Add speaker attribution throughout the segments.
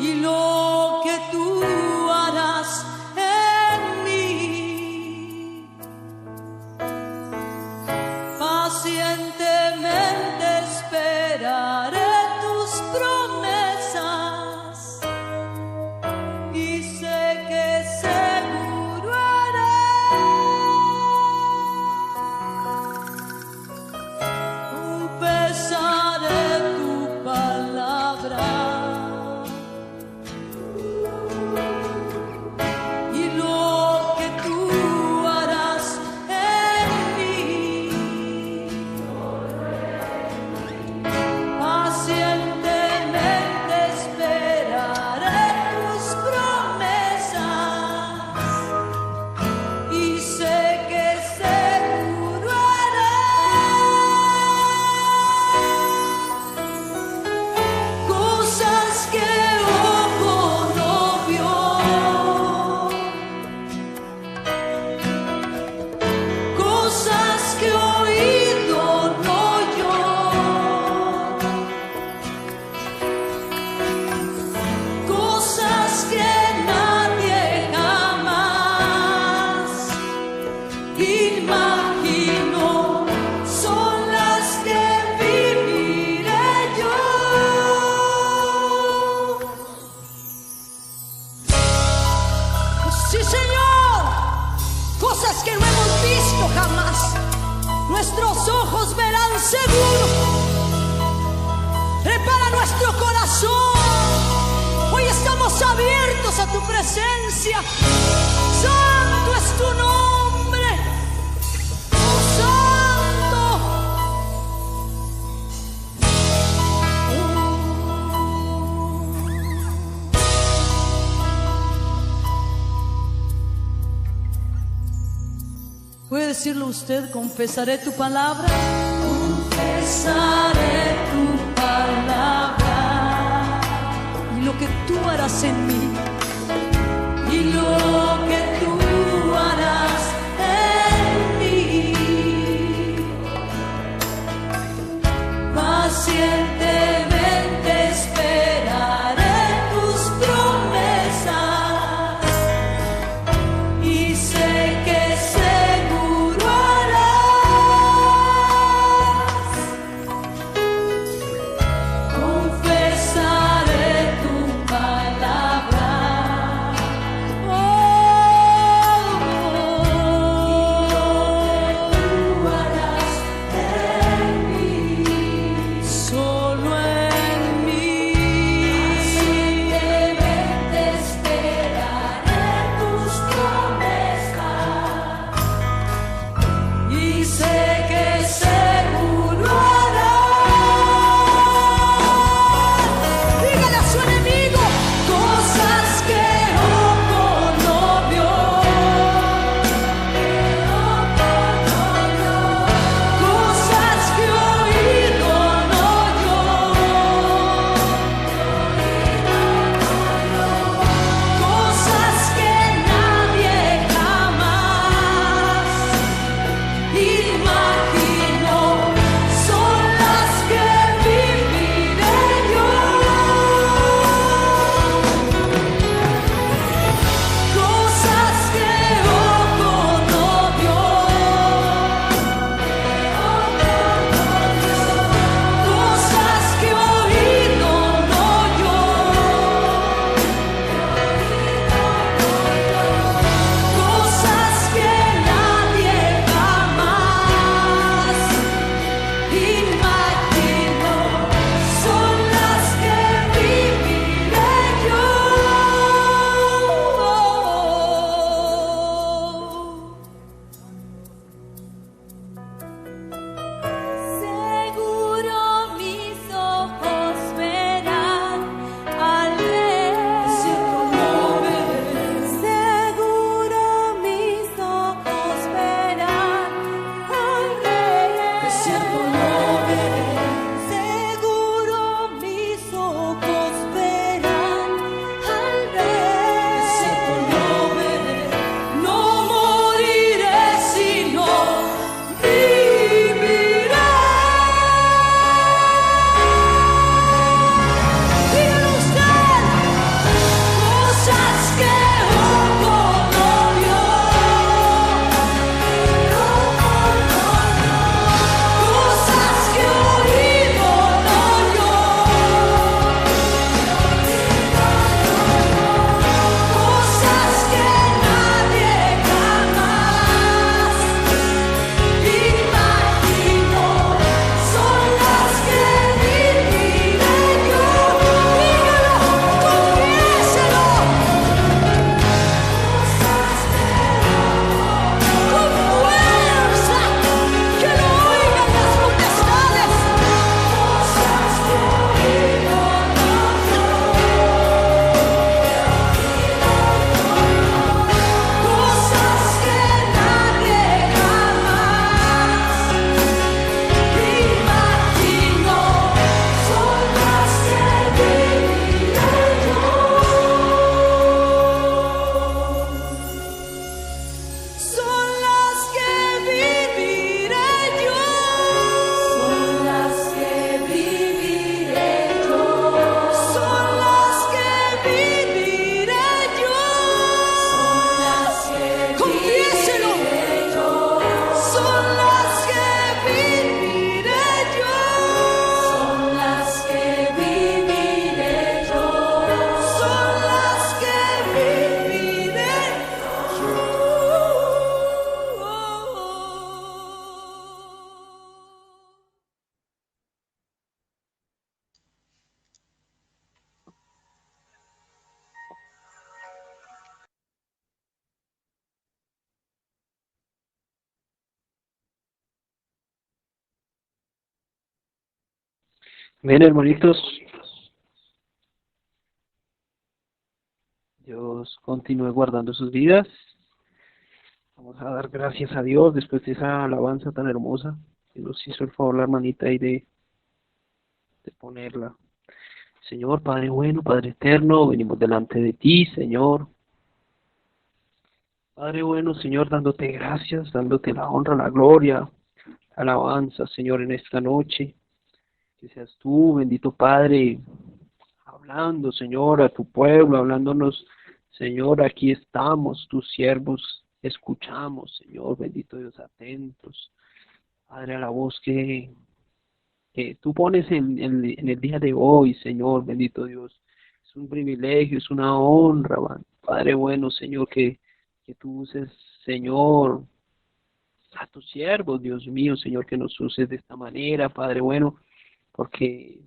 Speaker 1: y lo que tú harás en mí. Pacientemente esperaré tus promesas y sé que seguro confesaré tu palabra y lo que tú harás en mí. Pacientemente esperaré tus promesas y sé que seguro cosas que ojo no vio, cosas que oído no oyó, cosas que nadie jamás imaginó, son las que viviré yo. Sí, Señor, cosas que no hemos visto jamás, nuestros ojos verán seguro. Prepara nuestro corazón, hoy estamos abiertos a tu presencia. Santo es tu nombre, oh Santo. ¿Puede decirlo usted? Confesaré tu palabra. Confesaré tu palabra y lo que tú harás en mí y lo que tú harás en mí. Pacientemente esperaré tus promesas y sé que seguro harás. Confesaré tu palabra. Oh,
Speaker 2: Bien, hermanitos, Dios continúe guardando sus vidas. Vamos a dar gracias a Dios después de esa alabanza tan hermosa que nos hizo el favor la hermanita ahí de ponerla. Señor, Padre bueno, Padre eterno, venimos delante de ti, Señor. Padre bueno, Señor, dándote gracias, dándote la honra, la gloria, alabanza, Señor, en esta noche. Que seas tú, bendito Padre, hablando, Señor, a tu pueblo, hablándonos, Señor, aquí estamos, tus siervos, escuchamos, Señor, bendito Dios, atentos, Padre, a la voz que tú pones en el día de hoy, Señor, bendito Dios. Es un privilegio, es una honra, Padre bueno, Señor, que tú uses, Señor, a tus siervos, Dios mío, Señor, que nos uses de esta manera, Padre bueno, porque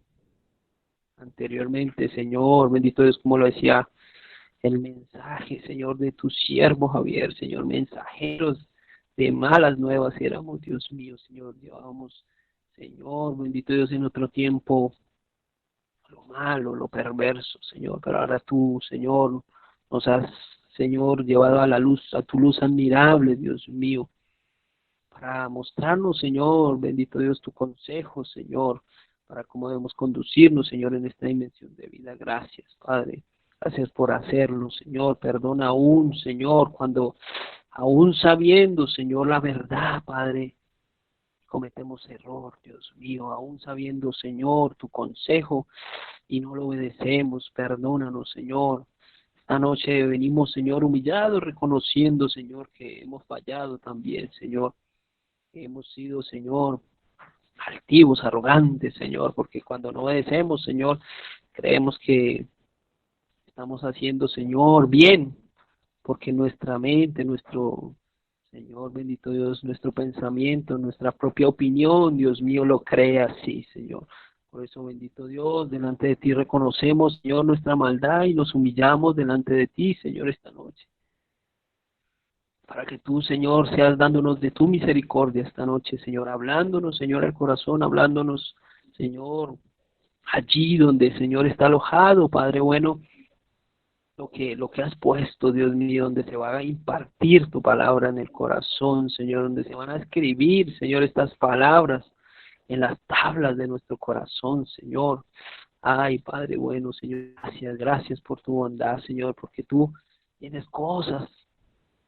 Speaker 2: anteriormente, Señor, bendito Dios, como lo decía el mensaje, Señor, de tu siervo Javier, Señor, mensajeros de malas nuevas éramos, Dios mío, Señor, llevábamos, Señor, bendito Dios, en otro tiempo, lo malo, lo perverso, Señor, pero ahora tú, Señor, nos has, Señor, llevado a la luz, a tu luz admirable, Dios mío, para mostrarnos, Señor, bendito Dios, tu consejo, Señor, para cómo debemos conducirnos, Señor, en esta dimensión de vida. Gracias, Padre. Gracias por hacerlo, Señor. Perdona aún, Señor, cuando aún sabiendo, Señor, la verdad, Padre, cometemos error, Dios mío, aún sabiendo, Señor, tu consejo y no lo obedecemos. Perdónanos, Señor. Esta noche venimos, Señor, humillados, reconociendo, Señor, que hemos fallado también, Señor. Hemos sido, Señor, altivos, arrogantes, Señor, porque cuando no obedecemos, Señor, creemos que estamos haciendo, Señor, bien, porque nuestra mente, nuestro, Señor, bendito Dios, nuestro pensamiento, nuestra propia opinión, Dios mío, lo cree así, Señor. Por eso, bendito Dios, delante de ti reconocemos, Señor, nuestra maldad y nos humillamos delante de ti, Señor, esta noche. Para que tú, Señor, seas dándonos de tu misericordia esta noche, Señor, hablándonos, Señor, al corazón, hablándonos, Señor, allí donde, Señor, está alojado, Padre bueno, lo que has puesto, Dios mío, donde se va a impartir tu palabra en el corazón, Señor, donde se van a escribir, Señor, estas palabras en las tablas de nuestro corazón, Señor. Ay, Padre bueno, Señor, gracias, gracias por tu bondad, Señor, porque tú tienes cosas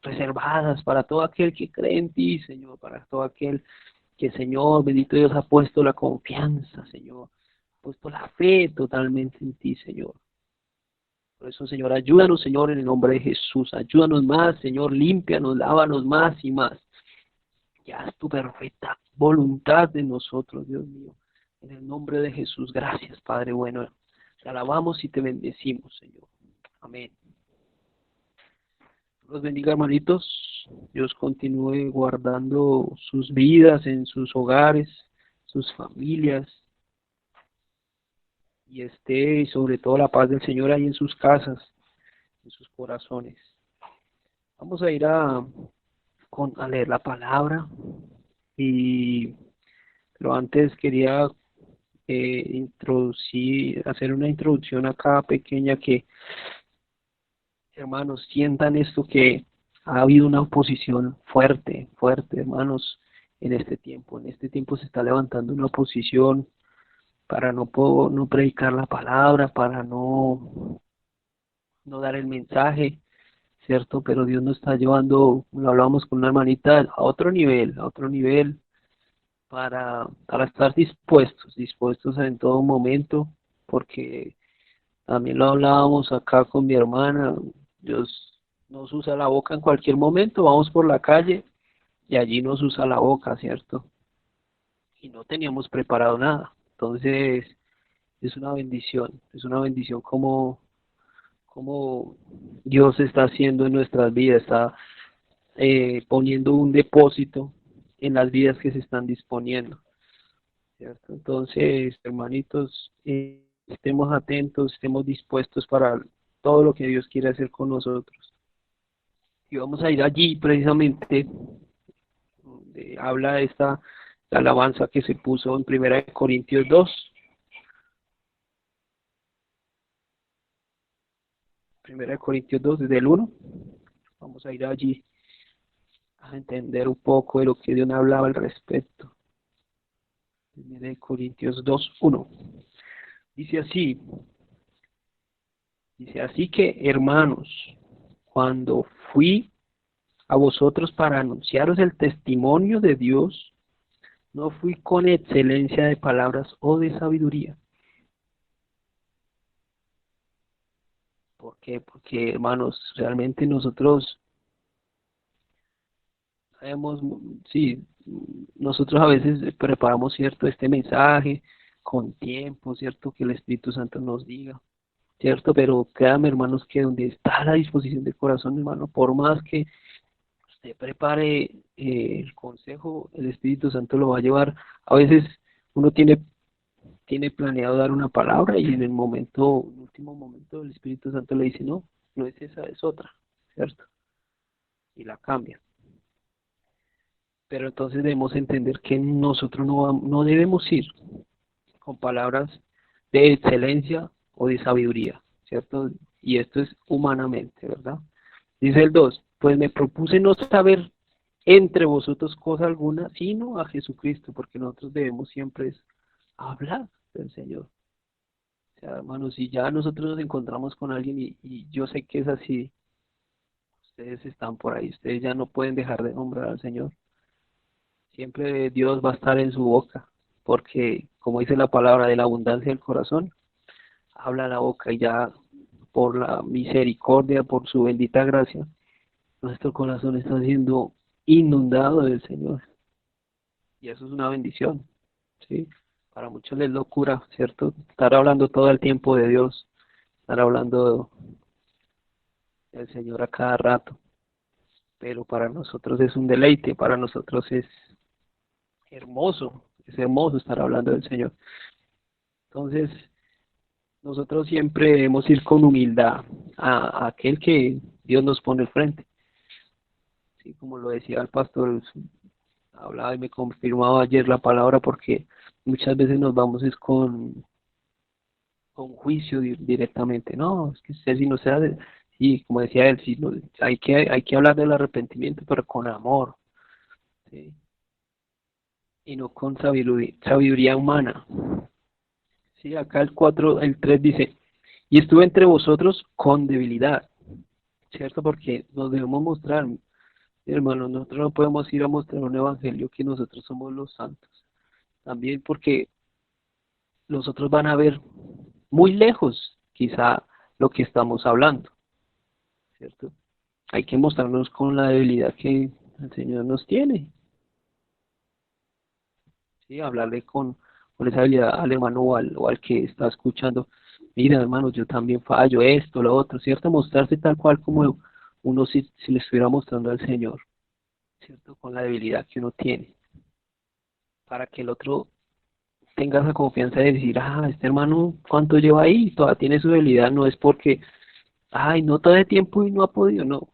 Speaker 2: reservadas para todo aquel que cree en ti, Señor, para todo aquel que, Señor, bendito Dios, ha puesto la confianza, Señor, ha puesto la fe totalmente en ti, Señor. Por eso, Señor, ayúdanos, Señor, en el nombre de Jesús, ayúdanos más, Señor, límpianos, lávanos más y más. Y haz tu perfecta voluntad de nosotros, Dios mío, en el nombre de Jesús. Gracias, Padre bueno, te alabamos y te bendecimos, Señor. Amén. Los bendiga, hermanitos. Dios continúe guardando sus vidas en sus hogares, sus familias, y esté sobre todo la paz del Señor ahí en sus casas, en sus corazones. Vamos a ir a leer la palabra, pero antes quería hacer una introducción acá pequeña que, hermanos, sientan esto que ha habido una oposición fuerte, fuerte, hermanos, en este tiempo. En este tiempo se está levantando una oposición para no predicar la palabra, para no dar el mensaje, ¿cierto? Pero Dios nos está llevando, lo hablamos con una hermanita, a otro nivel, para estar dispuestos en todo momento, porque también lo hablábamos acá con mi hermana. Dios nos usa la boca en cualquier momento, vamos por la calle y allí nos usa la boca, ¿cierto? Y no teníamos preparado nada. Entonces, es una bendición como Dios está haciendo en nuestras vidas, está poniendo un depósito en las vidas que se están disponiendo, ¿cierto? Entonces, hermanitos, estemos atentos, estemos dispuestos para todo lo que Dios quiere hacer con nosotros. Y vamos a ir allí precisamente donde habla esta la alabanza que se puso en 1 Corintios 2, 1 Corintios 2, desde el 1. Vamos a ir allí a entender un poco de lo que Dios hablaba al respecto. 1 Corintios 2, 1. Dice así que, hermanos, cuando fui a vosotros para anunciaros el testimonio de Dios, no fui con excelencia de palabras o de sabiduría. ¿Por qué? Porque, hermanos, realmente nosotros sabemos, sí, nosotros a veces preparamos, cierto, este mensaje con tiempo, cierto, que el Espíritu Santo nos diga, cierto, pero créanme, hermanos, que donde está la disposición del corazón, hermano, por más que usted prepare el consejo, el Espíritu Santo lo va a llevar. A veces uno tiene planeado dar una palabra y en el último momento, el Espíritu Santo le dice, no, no es esa, es otra, ¿cierto? Y la cambia. Pero entonces debemos entender que nosotros no debemos ir con palabras de excelencia o de sabiduría, ¿cierto? Y esto es humanamente, ¿verdad? Dice el 2, pues me propuse no saber entre vosotros cosa alguna, sino a Jesucristo, porque nosotros debemos siempre hablar del Señor. O sea, hermanos, si ya nosotros nos encontramos con alguien y yo sé que es así, ustedes están por ahí, ustedes ya no pueden dejar de nombrar al Señor. Siempre Dios va a estar en su boca, porque como dice la palabra, de la abundancia del corazón, habla la boca y ya por la misericordia, por su bendita gracia, nuestro corazón está siendo inundado del Señor. Y eso es una bendición, ¿sí? Para muchos les locura, ¿cierto? Estar hablando todo el tiempo de Dios, estar hablando del Señor a cada rato. Pero para nosotros es un deleite, para nosotros es hermoso estar hablando del Señor. Entonces, nosotros siempre debemos ir con humildad a aquel que Dios nos pone al frente. Sí, como lo decía el pastor, hablaba y me confirmaba ayer la palabra, porque muchas veces nos vamos es con juicio directamente. No, es que usted si no se hace, y como decía él, si no, hay que hablar del arrepentimiento, pero con amor, ¿sí? Y no con sabiduría humana. Sí, acá el 3 dice, y estuve entre vosotros con debilidad, ¿cierto? Porque nos debemos mostrar, hermanos, nosotros no podemos ir a mostrar un evangelio que nosotros somos los santos. También porque los otros van a ver muy lejos, quizá, lo que estamos hablando, ¿cierto? Hay que mostrarnos con la debilidad que el Señor nos tiene, ¿sí? Hablarle con esa habilidad al hermano o al que está escuchando. Mira, hermano, yo también fallo, esto, lo otro, ¿cierto? Mostrarse tal cual como uno si le estuviera mostrando al Señor, ¿cierto? Con la debilidad que uno tiene, para que el otro tenga esa confianza de decir, este hermano, ¿cuánto lleva ahí? Todavía tiene su debilidad, no es porque, no todo el tiempo y no ha podido, no,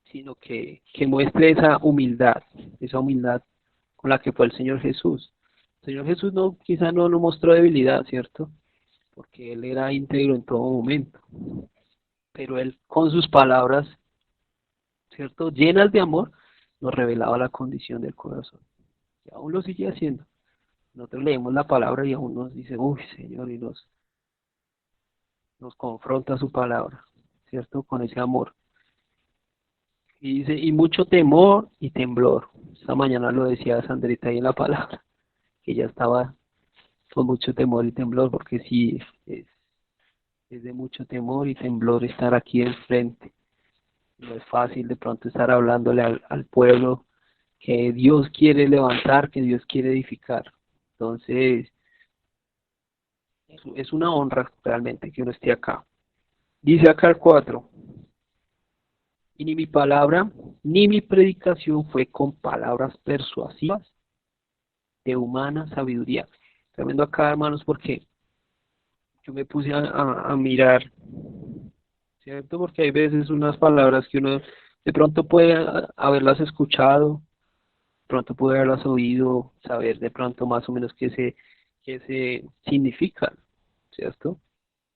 Speaker 2: sino que muestre esa humildad con la que fue el Señor Jesús. El Señor Jesús quizá no mostró debilidad, ¿cierto? Porque Él era íntegro en todo momento. Pero Él con sus palabras, ¿cierto? Llenas de amor, nos revelaba la condición del corazón. Y aún lo sigue haciendo. Nosotros leemos la palabra y aún nos dice, uy, Señor, y nos confronta su palabra, ¿cierto? Con ese amor. Y dice, y mucho temor y temblor. Esta mañana lo decía Sandrita ahí en la palabra, que ya estaba con mucho temor y temblor, porque sí, es de mucho temor y temblor estar aquí enfrente. No es fácil de pronto estar hablándole al pueblo que Dios quiere levantar, que Dios quiere edificar. Entonces, es una honra realmente que uno esté acá. Dice acá el 4, y ni mi palabra ni mi predicación fue con palabras persuasivas de humana sabiduría. Tremendo acá, hermanos, porque yo me puse a mirar, ¿cierto? Porque hay veces unas palabras que uno de pronto puede haberlas escuchado, de pronto puede haberlas oído, saber de pronto más o menos qué se significan, ¿cierto?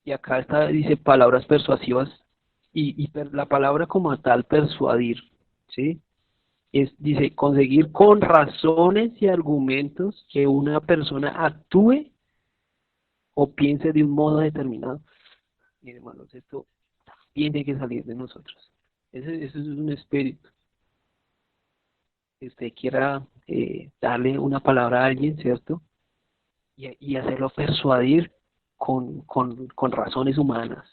Speaker 2: Y acá dice palabras persuasivas la palabra como tal, persuadir, ¿sí? Dice, conseguir con razones y argumentos que una persona actúe o piense de un modo determinado. Miren, hermanos, esto tiene que salir de nosotros. Ese es un espíritu. Que usted quiera darle una palabra a alguien, ¿cierto? Y hacerlo persuadir con razones humanas,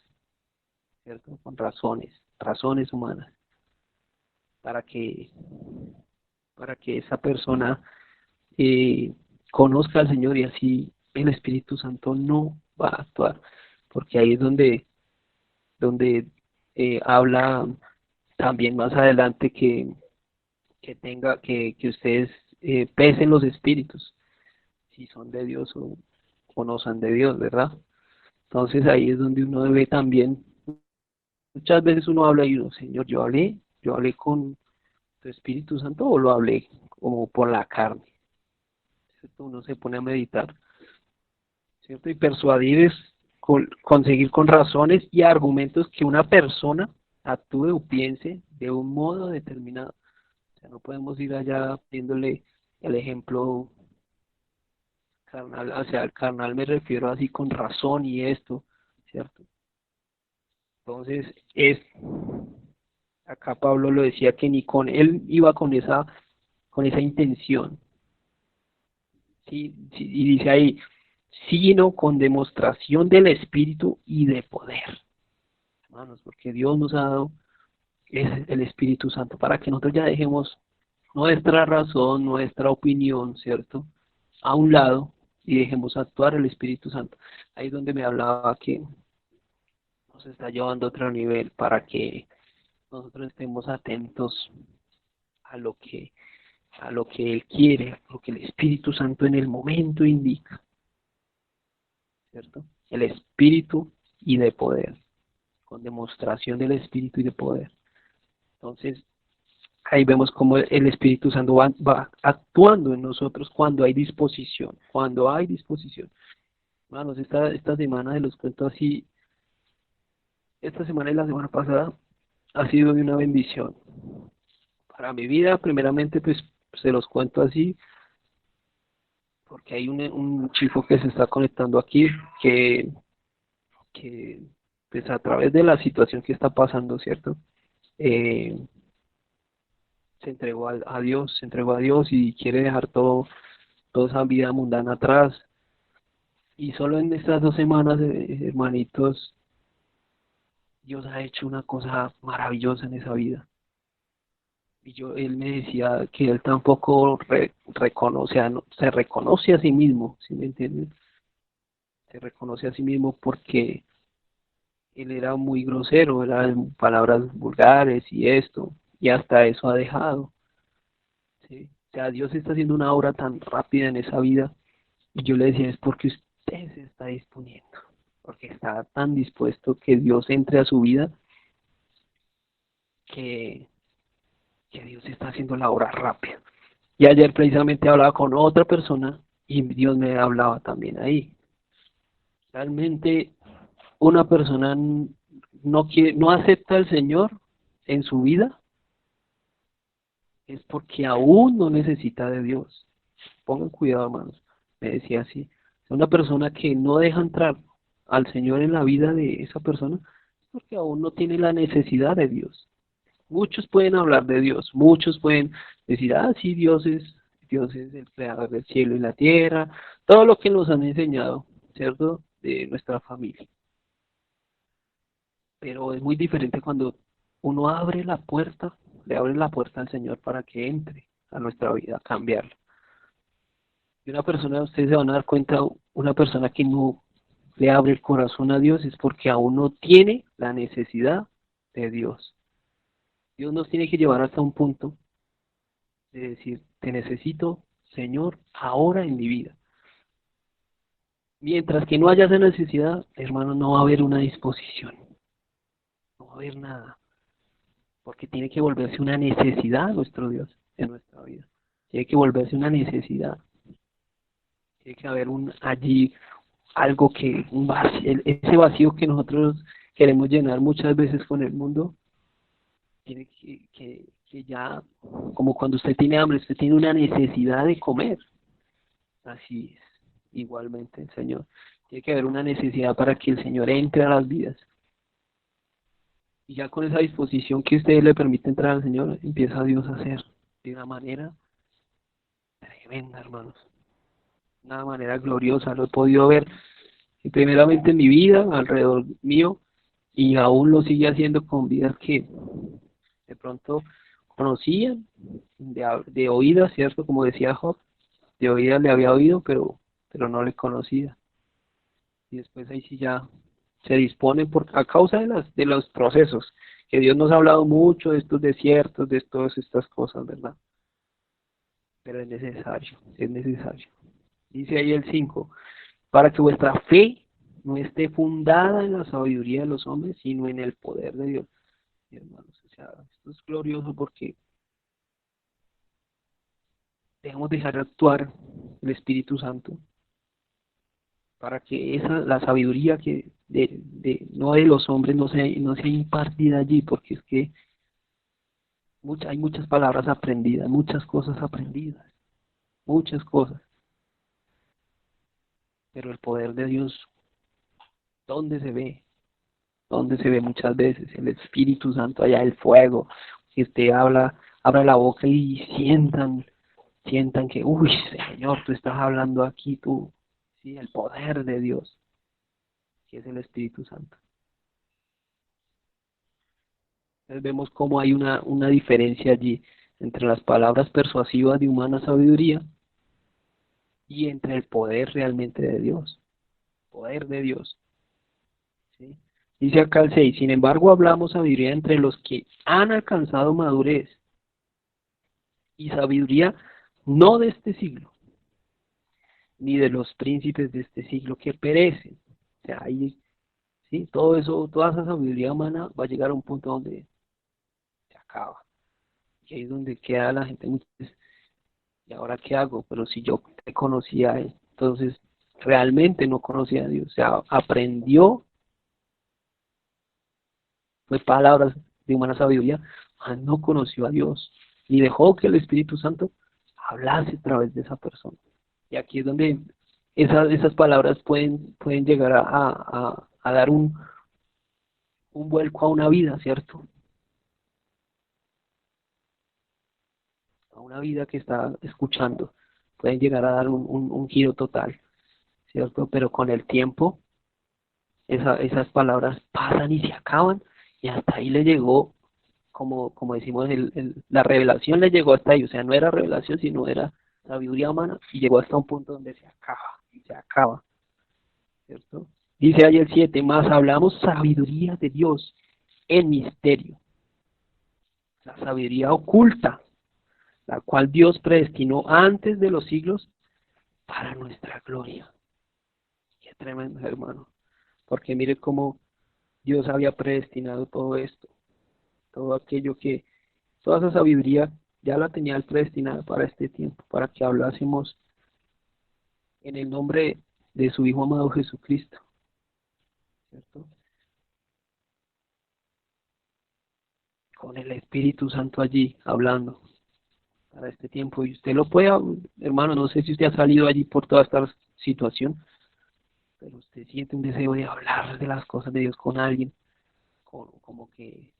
Speaker 2: ¿cierto? Con razones humanas, para que, para que esa persona conozca al Señor y así el Espíritu Santo no va a actuar, porque ahí es donde habla también más adelante que ustedes pesen los espíritus, si son de Dios o no son de Dios, ¿verdad? Entonces ahí es donde uno debe también, muchas veces uno habla y uno, Señor, yo hablé con tu Espíritu Santo o lo hablé como por la carne, ¿cierto? Uno se pone a meditar, ¿cierto? Y persuadir es conseguir con razones y argumentos que una persona actúe o piense de un modo determinado. O sea, no podemos ir allá viéndole el ejemplo carnal, o sea, al carnal me refiero así con razón y esto, ¿cierto? Entonces, acá Pablo lo decía que ni con él iba con esa intención, ¿sí? Sí, y dice ahí, sino con demostración del Espíritu y de poder, hermanos, porque Dios nos ha dado el Espíritu Santo para que nosotros ya dejemos nuestra razón, nuestra opinión, ¿cierto? A un lado y dejemos actuar el Espíritu Santo. Ahí es donde me hablaba que nos está llevando a otro nivel para que nosotros estemos atentos a lo que Él quiere, lo que el Espíritu Santo en el momento indica, ¿cierto? El Espíritu y de poder, con demostración del Espíritu y de poder. Entonces, ahí vemos cómo el Espíritu Santo va actuando en nosotros cuando hay disposición, Hermanos, esta semana de los cuento así, esta semana y la semana pasada ha sido de una bendición. Para mi vida, primeramente, pues se los cuento así, porque hay un chico que se está conectando aquí, que pues a través de la situación que está pasando, ¿cierto? Eh, se entregó a Dios, se entregó a Dios y quiere dejar toda esa vida mundana atrás. Y solo en estas 2 semanas, hermanitos, Dios ha hecho una cosa maravillosa en esa vida. Y él me decía que él tampoco reconoce, se reconoce a sí mismo, ¿sí me entienden? Se reconoce a sí mismo porque él era muy grosero, eran palabras vulgares y esto, y hasta eso ha dejado, ¿sí? O sea, Dios está haciendo una obra tan rápida en esa vida, y yo le decía, es porque usted se está disponiendo, porque está tan dispuesto que Dios entre a su vida, que, que Dios está haciendo la obra rápida. Y ayer precisamente hablaba con otra persona, y Dios me hablaba también ahí. Realmente una persona no acepta al Señor en su vida, es porque aún no necesita de Dios. Pongan cuidado, hermanos. Me decía así. Una persona que no deja entrar al Señor en la vida de esa persona, es porque aún no tiene la necesidad de Dios. Muchos pueden hablar de Dios, muchos pueden decir, sí, Dios es el creador del cielo y la tierra, todo lo que nos han enseñado, ¿cierto? De nuestra familia. Pero es muy diferente cuando uno abre la puerta, le abre la puerta al Señor para que entre a nuestra vida, a cambiarla. Y una persona, ustedes se van a dar cuenta, una persona que no le abre el corazón a Dios es porque aún no tiene la necesidad de Dios. Dios nos tiene que llevar hasta un punto de decir, te necesito, Señor, ahora en mi vida. Mientras que no haya esa necesidad, hermano, no va a haber una disposición, no va a haber nada, porque tiene que volverse una necesidad nuestro Dios en nuestra vida. Tiene que volverse una necesidad. Tiene que haber allí algo ese vacío que queremos llenar muchas veces con el mundo, tiene que ya, como cuando usted tiene hambre, usted tiene una necesidad de comer. Así es, igualmente el Señor. Tiene que haber una necesidad para que el Señor entre a las vidas. Y ya con esa disposición que usted le permite entrar al Señor, empieza Dios a hacer de una manera tremenda, hermanos. Una manera gloriosa. Lo he podido ver primeramente en mi vida, alrededor mío, y aún lo sigue haciendo con vidas que de pronto conocían de oídas, ¿cierto? Como decía Job, de oídas le había oído, pero no le conocía. Y después ahí sí ya se dispone a causa de los procesos, que Dios nos ha hablado mucho de estos desiertos, de todas estas cosas, ¿verdad? Pero es necesario, es necesario. Dice ahí el 5, para que vuestra fe no esté fundada en la sabiduría de los hombres, sino en el poder de Dios. Y hermanos, o sea, esto es glorioso porque debemos dejar actuar el Espíritu Santo para que la sabiduría que no de los hombres no sea impartida allí, porque es que hay muchas palabras aprendidas, muchas cosas aprendidas, muchas cosas, pero el poder de Dios, ¿dónde se ve? ¿Dónde se ve muchas veces? El Espíritu Santo, allá el fuego, que usted abra la boca y sientan que, uy, Señor, tú estás hablando aquí, tú, sí, el poder de Dios, que es el Espíritu Santo. Entonces vemos cómo hay una diferencia allí entre las palabras persuasivas de humana sabiduría y entre el poder realmente de Dios, poder de Dios. ¿Sí? Dice acá el 6, sin embargo hablamos sabiduría entre los que han alcanzado madurez y sabiduría no de este siglo, ni de los príncipes de este siglo que perecen. O sea, ahí, sí, todo eso, toda esa sabiduría humana va a llegar a un punto donde se acaba. Y ahí es donde queda la gente muchas veces, ¿y ahora qué hago? Pero si yo te conocía a él, entonces realmente no conocía a Dios. O sea, aprendió, pues palabras de humana sabiduría, no conoció a Dios. Y dejó que el Espíritu Santo hablase a través de esa persona. Y aquí es donde esas palabras pueden llegar a dar un vuelco a una vida, ¿cierto? A una vida que está escuchando. Pueden llegar a dar un giro total, ¿cierto? Pero con el tiempo, esas palabras pasan y se acaban, y hasta ahí le llegó, como decimos, la revelación le llegó hasta ahí. O sea, no era revelación, sino era sabiduría humana, y llegó hasta un punto donde se acaba, ¿cierto? Dice ahí el 7, más hablamos sabiduría de Dios en misterio, la sabiduría oculta, la cual Dios predestinó antes de los siglos para nuestra gloria. Qué tremendo, hermano, porque mire cómo Dios había predestinado todo esto, todo aquello toda esa sabiduría ya la tenía él predestinada para este tiempo, para que hablásemos en el nombre de su Hijo amado Jesucristo, ¿cierto? Con el Espíritu Santo allí hablando para este tiempo. Y usted lo puede, hermano, no sé si usted ha salido allí por toda esta situación, pero usted siente un deseo de hablar de las cosas de Dios con alguien, como que,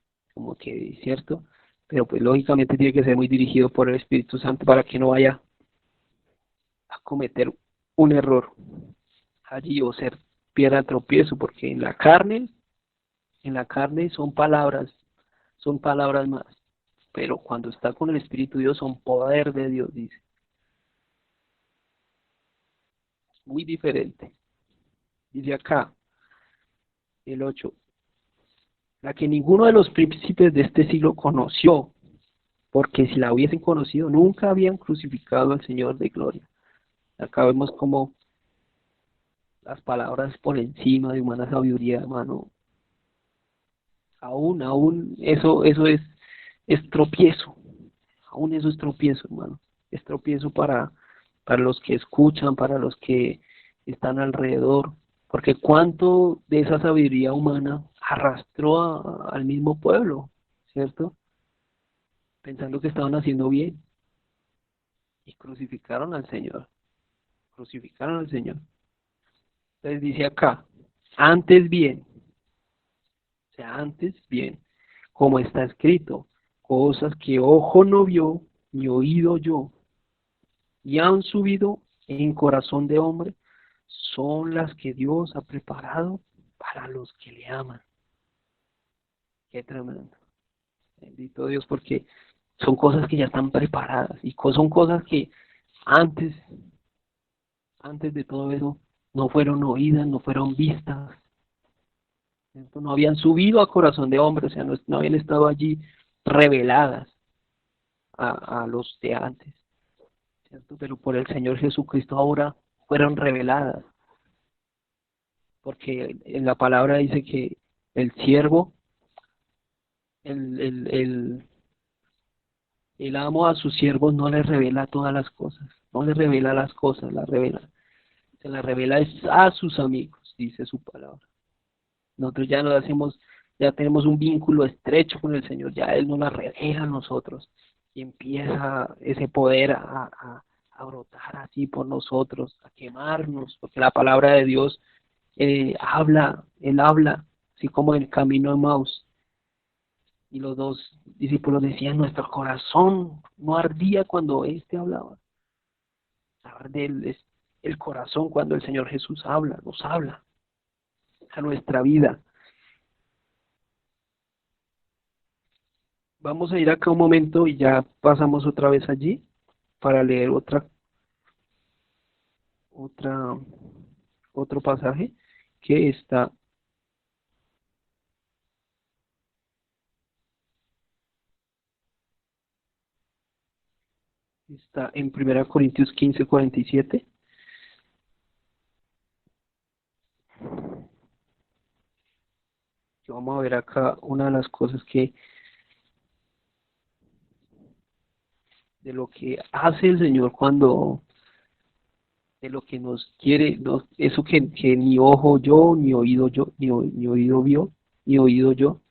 Speaker 2: ¿cierto? Pero pues lógicamente tiene que ser muy dirigido por el Espíritu Santo para que no vaya a cometer un error allí o ser piedra de tropiezo, porque en la carne son palabras más, pero cuando está con el Espíritu de Dios son poder de Dios, dice. Muy diferente. Dice acá, el 8, la que ninguno de los príncipes de este siglo conoció, porque si la hubiesen conocido, nunca habían crucificado al Señor de gloria. Acá vemos como las palabras por encima de humana sabiduría, hermano. Aún eso es tropiezo. Aún eso es tropiezo, hermano. Es tropiezo para los que escuchan, para los que están alrededor. Porque cuánto de esa sabiduría humana arrastró al mismo pueblo, ¿cierto? Pensando que estaban haciendo bien y crucificaron al Señor, crucificaron al Señor. Entonces dice acá, antes bien, o sea, antes bien, como está escrito, cosas que ojo no vio, ni oído yo, y han subido en corazón de hombre, son las que Dios ha preparado para los que le aman. Qué tremendo. Bendito Dios, porque son cosas que ya están preparadas y son cosas que antes, antes de todo eso, no fueron oídas, no fueron vistas, ¿cierto? No habían subido a corazón de hombre, o sea, no habían estado allí reveladas a los de antes, ¿cierto? Pero por el Señor Jesucristo ahora fueron reveladas, porque en la palabra dice que el siervo, el, el, el, el amo a sus siervos no les revela todas las cosas, no les revela las cosas, las revela, se las revela es a sus amigos, dice su palabra. Nosotros ya nos hacemos, ya tenemos un vínculo estrecho con el Señor, ya Él nos la revela a nosotros y empieza ese poder a brotar así por nosotros, a quemarnos, porque la palabra de Dios Él habla, así como en el camino de Maús. Y los dos discípulos decían, nuestro corazón no ardía cuando éste hablaba. Arde el corazón cuando el Señor Jesús habla, nos habla a nuestra vida. Vamos a ir acá un momento y ya pasamos otra vez allí para leer otra, otro pasaje que está en 1 Corintios 15:47. Y vamos a ver acá una de las cosas de lo que hace el Señor cuando, de lo que nos quiere, eso que ni ojo yo, ni oído yo, ni oído vio, ni oído yo,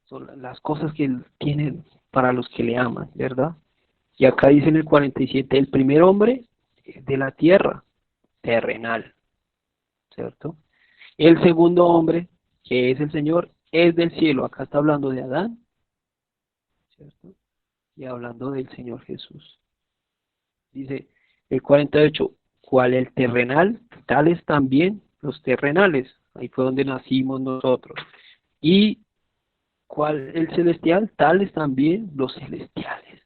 Speaker 2: son las cosas que Él tiene para los que le aman, ¿verdad? Y acá dice en el 47, el primer hombre es de la tierra, terrenal, ¿cierto? El segundo hombre, que es el Señor, es del cielo. Acá está hablando de Adán, ¿cierto? Y hablando del Señor Jesús. Dice el 48, cual el terrenal, tales también los terrenales. Ahí fue donde nacimos nosotros. Y cual el celestial, tales también los celestiales.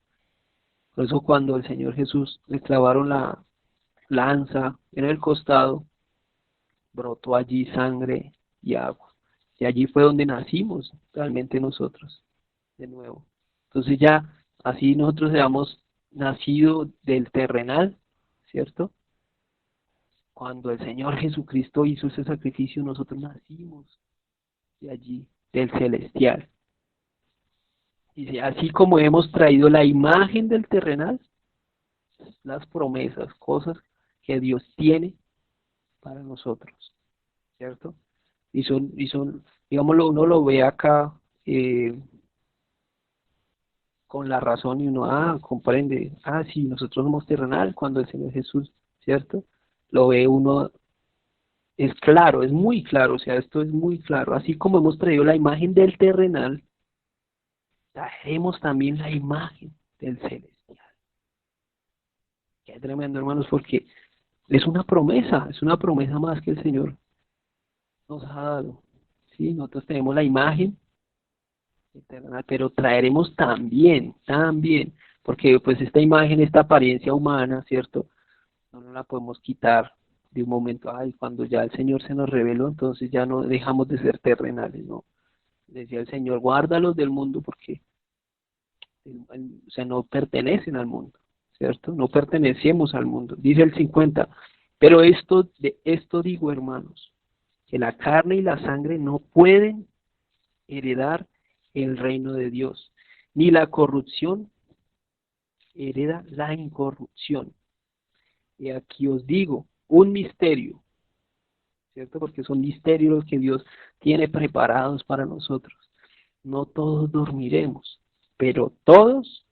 Speaker 2: Por eso cuando el Señor Jesús le clavaron la lanza en el costado, brotó allí sangre y agua. Y allí fue donde nacimos realmente nosotros, de nuevo. Entonces ya así nosotros hayamos nacido del terrenal, ¿cierto? Cuando el Señor Jesucristo hizo ese sacrificio, nosotros nacimos de allí, del celestial. Dice, así como hemos traído la imagen del terrenal, las promesas, cosas que Dios tiene para nosotros, ¿cierto? Y son, digámoslo, uno lo ve acá con la razón y uno, comprende, sí, nosotros somos terrenal cuando el Señor Jesús, ¿cierto? Lo ve uno, es claro, es muy claro, o sea, esto es muy claro. Así como hemos traído la imagen del terrenal, traeremos también la imagen del celestial. Qué tremendo, hermanos, porque es una promesa más que el Señor nos ha dado. Sí, nosotros tenemos la imagen eterna, pero traeremos también, porque pues esta imagen, esta apariencia humana, ¿cierto? No nos la podemos quitar de un momento, cuando ya el Señor se nos reveló, entonces ya no dejamos de ser terrenales, ¿no? Decía el Señor, guárdalos del mundo porque, o sea, no pertenecen al mundo, ¿cierto? No pertenecemos al mundo. Dice el 50, pero de esto digo, hermanos, que la carne y la sangre no pueden heredar el reino de Dios, ni la corrupción hereda la incorrupción. Y aquí os digo un misterio, ¿cierto? Porque son misterios los que Dios tiene preparados para nosotros. No todos dormiremos, pero todos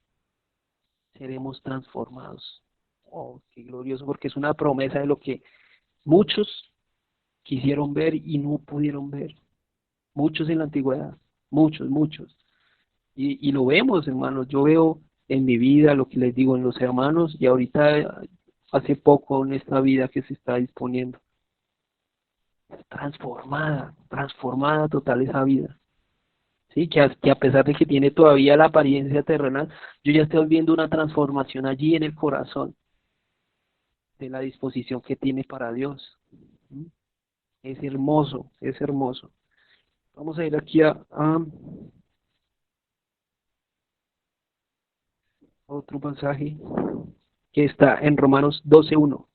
Speaker 2: seremos transformados. Oh, qué glorioso, porque es una promesa de lo que muchos quisieron ver y no pudieron ver. Muchos en la antigüedad, muchos. Y lo vemos, hermanos. Yo veo en mi vida lo que les digo en los hermanos y ahorita hace poco en esta vida que se está disponiendo. Transformada total esa vida. Sí, que a pesar de que tiene todavía la apariencia terrenal, yo ya estoy viendo una transformación allí en el corazón de la disposición que tiene para Dios. ¿Mm? Es hermoso, es hermoso. Vamos a ir aquí a otro pasaje que está en Romanos 12:1.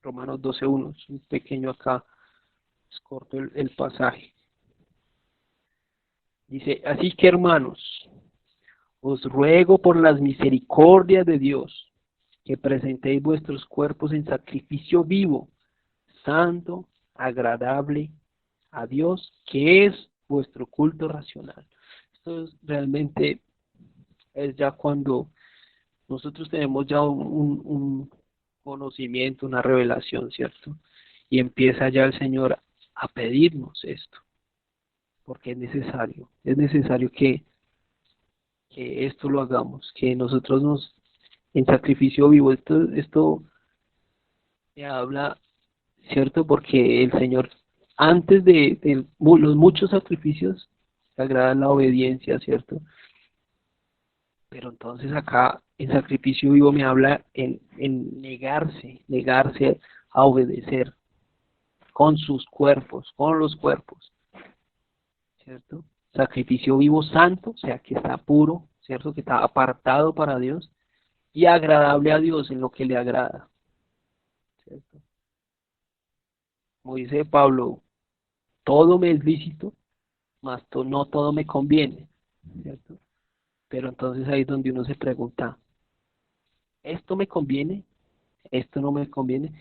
Speaker 2: Romanos 12:1, es un pequeño acá, es corto el pasaje. Dice, así que hermanos, os ruego por las misericordias de Dios, que presentéis vuestros cuerpos en sacrificio vivo, santo, agradable a Dios, que es vuestro culto racional. Esto realmente es ya cuando nosotros tenemos ya un conocimiento, una revelación, ¿cierto? Y empieza ya el Señor a pedirnos esto, porque es necesario que esto lo hagamos, que nosotros nos, en sacrificio vivo, esto me habla, ¿cierto? Porque el Señor, antes de los muchos sacrificios, le agrada la obediencia, ¿cierto? Pero entonces acá en sacrificio vivo me habla en negarse a obedecer con sus cuerpos, con los cuerpos, ¿cierto? Sacrificio vivo santo, o sea que está puro, ¿cierto? Que está apartado para Dios y agradable a Dios en lo que le agrada, ¿cierto? Como dice Pablo, todo me es lícito, mas no todo me conviene, ¿cierto? Pero entonces ahí es donde uno se pregunta, ¿esto me conviene? ¿Esto no me conviene?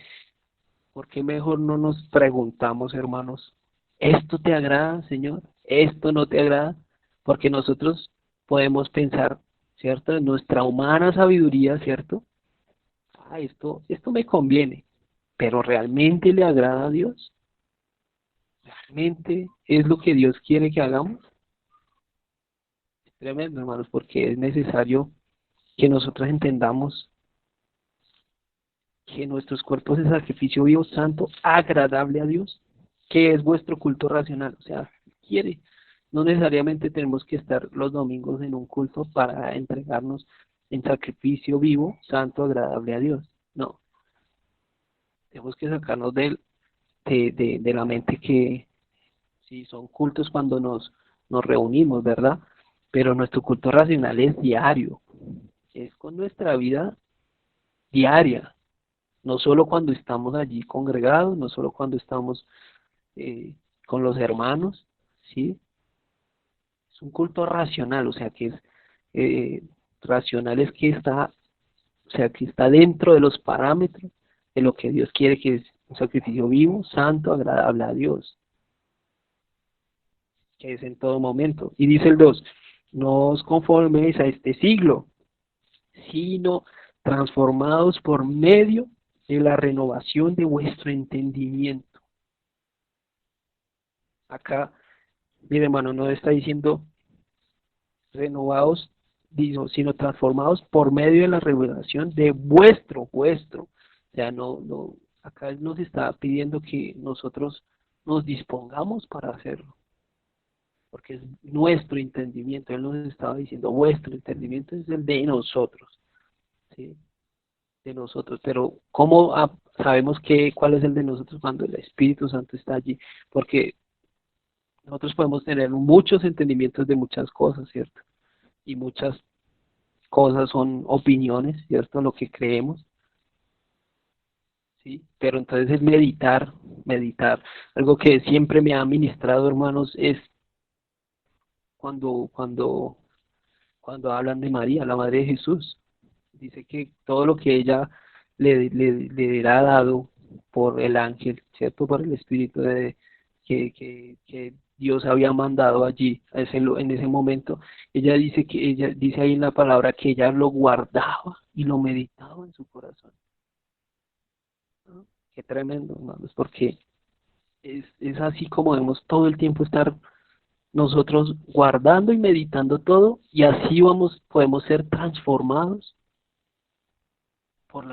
Speaker 2: ¿Por qué mejor no nos preguntamos, hermanos, ¿esto te agrada, Señor? ¿Esto no te agrada? Porque nosotros podemos pensar, ¿cierto? En nuestra humana sabiduría, ¿cierto? Esto me conviene, pero ¿realmente le agrada a Dios? ¿Realmente es lo que Dios quiere que hagamos? Es tremendo, hermanos, porque es necesario que nosotros entendamos que nuestros cuerpos es sacrificio vivo, santo, agradable a Dios, que es vuestro culto racional, o sea, quiere. No necesariamente tenemos que estar los domingos en un culto para entregarnos en sacrificio vivo, santo, agradable a Dios. No, tenemos que sacarnos de la mente que sí son cultos cuando nos reunimos, ¿verdad? Pero nuestro culto racional es diario, es con nuestra vida diaria, no solo cuando estamos allí congregados, no solo cuando estamos con los hermanos, ¿sí? Es un culto racional, o sea que es racional es que está, o sea que está dentro de los parámetros de lo que Dios quiere, que es un sacrificio vivo, santo, agradable a Dios, que es en todo momento. Y dice el 2, no os conforméis a este siglo, sino transformados por medio de la renovación de vuestro entendimiento. Acá, mi hermano, no está diciendo renovados, sino transformados por medio de la revelación de vuestro. O sea, acá Él nos está pidiendo que nosotros nos dispongamos para hacerlo, porque es nuestro entendimiento. Él nos estaba diciendo, vuestro entendimiento es el de nosotros, ¿sí? De nosotros, pero ¿cómo sabemos cuál es el de nosotros cuando el Espíritu Santo está allí? Porque nosotros podemos tener muchos entendimientos de muchas cosas, ¿cierto? Y muchas cosas son opiniones, ¿cierto? Lo que creemos, ¿sí? Pero entonces es meditar. Algo que siempre me ha ministrado, hermanos, es cuando hablan de María, la madre de Jesús. Dice que todo lo que ella le ha dado, por el ángel, ¿cierto? Por el espíritu que Dios había mandado allí en ese momento. Ella dice ahí en la palabra que ella lo guardaba y lo meditaba en su corazón, ¿no? Qué tremendo, hermanos, porque es así como debemos todo el tiempo estar nosotros guardando y meditando todo, y así podemos ser transformados por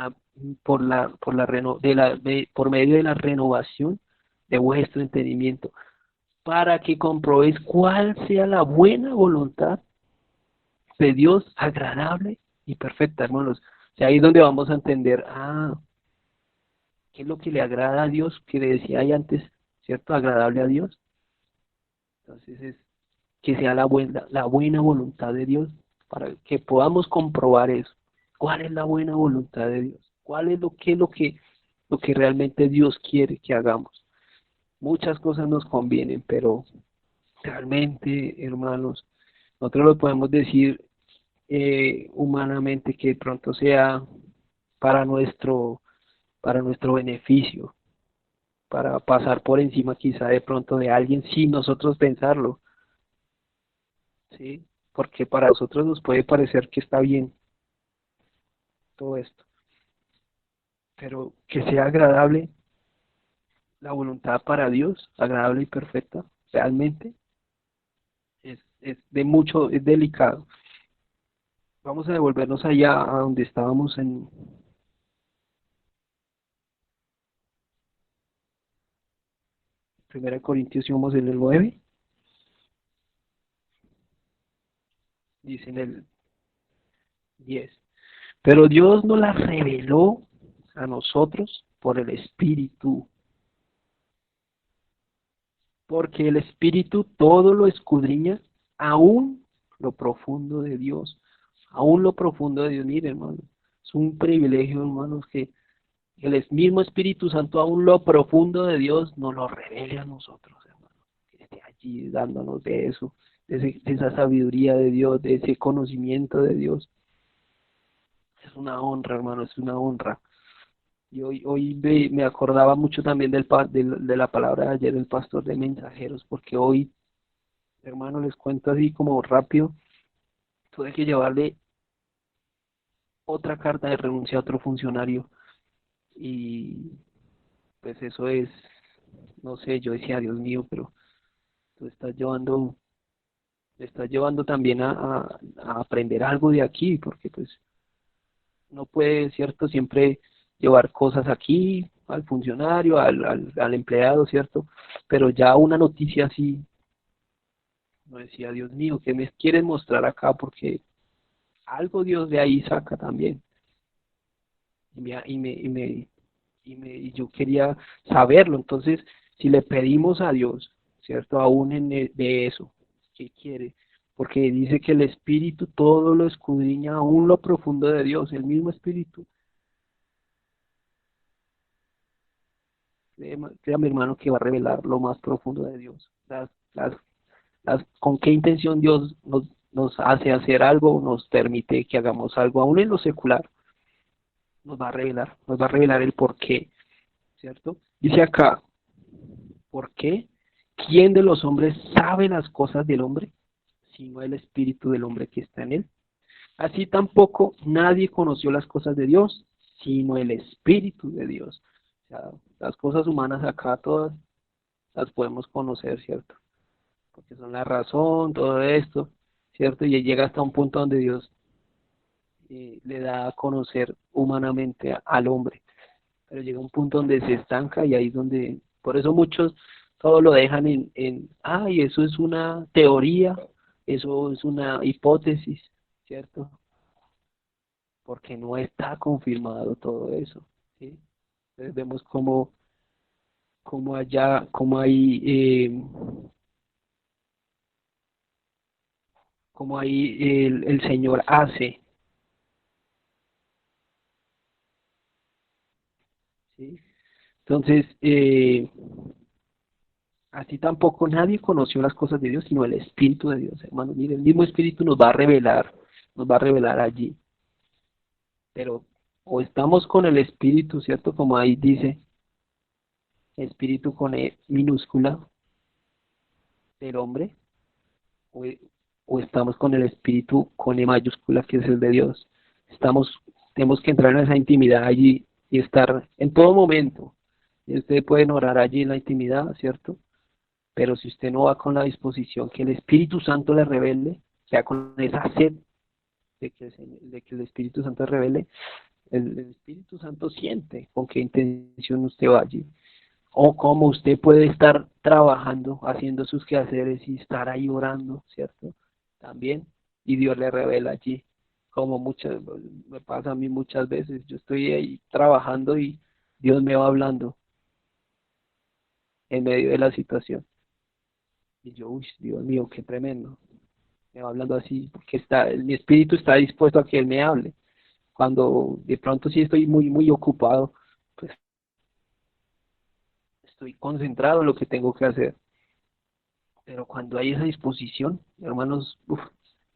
Speaker 2: por medio de la renovación de vuestro entendimiento, para que comprobéis cuál sea la buena voluntad de Dios, agradable y perfecta, hermanos. O sea, ahí es donde vamos a entender, qué es lo que le agrada a Dios, que le decía ahí antes, ¿cierto? Agradable a Dios. Entonces es que sea la buena voluntad de Dios, para que podamos comprobar eso. ¿Cuál es la buena voluntad de Dios? ¿Cuál es lo que realmente Dios quiere que hagamos? Muchas cosas nos convienen, pero realmente, hermanos, nosotros lo podemos decir humanamente, que de pronto sea para para nuestro beneficio, para pasar por encima quizá de pronto de alguien sin nosotros pensarlo, ¿sí? Porque para nosotros nos puede parecer que está bien todo esto, pero que sea agradable la voluntad para Dios, agradable y perfecta, realmente es delicado. Vamos a devolvernos allá a donde estábamos en 1 Corintios, íbamos en el 9, dice en el 10. Pero Dios nos la reveló a nosotros por el Espíritu, porque el Espíritu todo lo escudriña, aún lo profundo de Dios, aún lo profundo de Dios. Mire, hermano, es un privilegio, hermanos, que el mismo Espíritu Santo, aún lo profundo de Dios, nos lo revele a nosotros, hermano, que esté allí dándonos de eso, de esa sabiduría de Dios, de ese conocimiento de Dios. Es una honra, hermano, es una honra. Y hoy me acordaba mucho también de la palabra de ayer del pastor de mensajeros, porque hoy, hermano, les cuento así como rápido, tuve que llevarle otra carta de renuncia a otro funcionario, y pues eso es, no sé, yo decía, Dios mío, pero tú estás llevando también a aprender algo de aquí, porque pues no puede, ¿cierto? Siempre llevar cosas aquí al funcionario, al empleado, ¿cierto? Pero ya una noticia así, no decía, Dios mío, ¿qué me quieren mostrar acá? Porque algo Dios de ahí saca también. Y, me, y, me, y, me, y yo quería saberlo. Entonces, si le pedimos a Dios, ¿cierto? Aún de eso, ¿qué quiere? Porque dice que el Espíritu todo lo escudriña, aún lo profundo de Dios, el mismo Espíritu. Créame, hermano, que va a revelar lo más profundo de Dios. Con qué intención Dios nos hace hacer algo, nos permite que hagamos algo, aún en lo secular, nos va a revelar el por qué, ¿cierto? Dice acá, ¿por qué? ¿Quién de los hombres sabe las cosas del hombre, sino el espíritu del hombre que está en él? Así tampoco nadie conoció las cosas de Dios, sino el espíritu de Dios. O sea, las cosas humanas acá todas las podemos conocer, ¿cierto? Porque son la razón, todo esto, ¿cierto? Y llega hasta un punto donde Dios le da a conocer humanamente al hombre, pero llega un punto donde se estanca, y ahí es donde, por eso muchos todo lo dejan ay, eso es una teoría, eso es una hipótesis, ¿cierto? Porque no está confirmado todo eso, ¿sí? Entonces vemos como allá, como ahí el Señor hace, ¿sí? Entonces, así tampoco nadie conoció las cosas de Dios, sino el Espíritu de Dios, hermano. Mire, el mismo Espíritu nos va a revelar allí. Pero o estamos con el Espíritu, ¿cierto? Como ahí dice, espíritu con E minúscula del hombre, o, o estamos con el espíritu con E mayúscula, que es el de Dios. Tenemos que entrar en esa intimidad allí y estar en todo momento. Y ustedes pueden orar allí en la intimidad, ¿cierto? Pero si usted no va con la disposición que el Espíritu Santo le revele, o sea, con esa sed de que el Espíritu Santo revele, el Espíritu Santo siente con qué intención usted va allí. O cómo usted puede estar trabajando, haciendo sus quehaceres y estar ahí orando, ¿cierto? También. Y Dios le revela allí. Como me pasa a mí muchas veces. Yo estoy ahí trabajando y Dios me va hablando en medio de la situación. Y yo, uy, Dios mío, qué tremendo. Me va hablando así, porque mi espíritu está dispuesto a que Él me hable. Cuando de pronto sí estoy muy ocupado, pues estoy concentrado en lo que tengo que hacer. Pero cuando hay esa disposición, hermanos,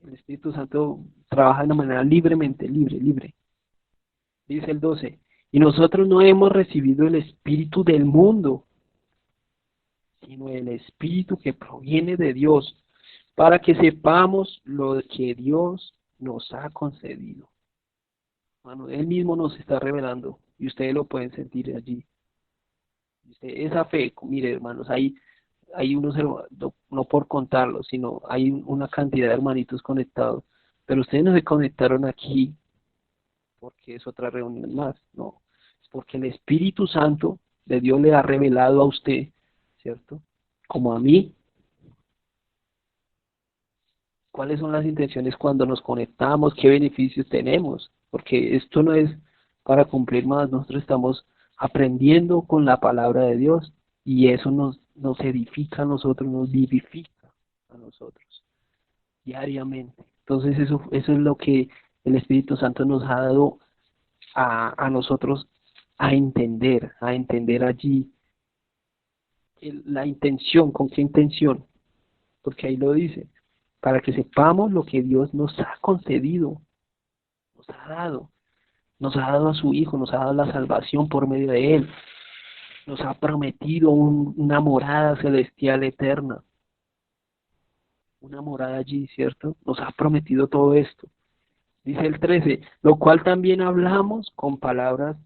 Speaker 2: el Espíritu Santo trabaja de una manera libremente, libre. Dice el 12, y nosotros no hemos recibido el Espíritu del mundo, sino el Espíritu que proviene de Dios, para que sepamos lo que Dios nos ha concedido. Hermano, Él mismo nos está revelando, y ustedes lo pueden sentir allí. Esa fe, mire hermanos, hay unos hermanos, no por contarlos, sino hay una cantidad de hermanitos conectados, pero ustedes no se conectaron aquí porque es otra reunión más, no, es porque el Espíritu Santo de Dios le ha revelado a usted, ¿cierto? Como a mí, cuáles son las intenciones cuando nos conectamos, qué beneficios tenemos, porque esto no es para cumplir más, nosotros estamos aprendiendo con la palabra de Dios y eso nos edifica a nosotros, nos vivifica a nosotros diariamente. Entonces eso es lo que el Espíritu Santo nos ha dado a nosotros a entender allí la intención, con qué intención, porque ahí lo dice, para que sepamos lo que Dios nos ha concedido, nos ha dado. Nos ha dado a su Hijo, nos ha dado la salvación por medio de Él. Nos ha prometido una morada celestial eterna. Una morada allí, ¿cierto? Nos ha prometido todo esto. Dice el 13, lo cual también hablamos con palabras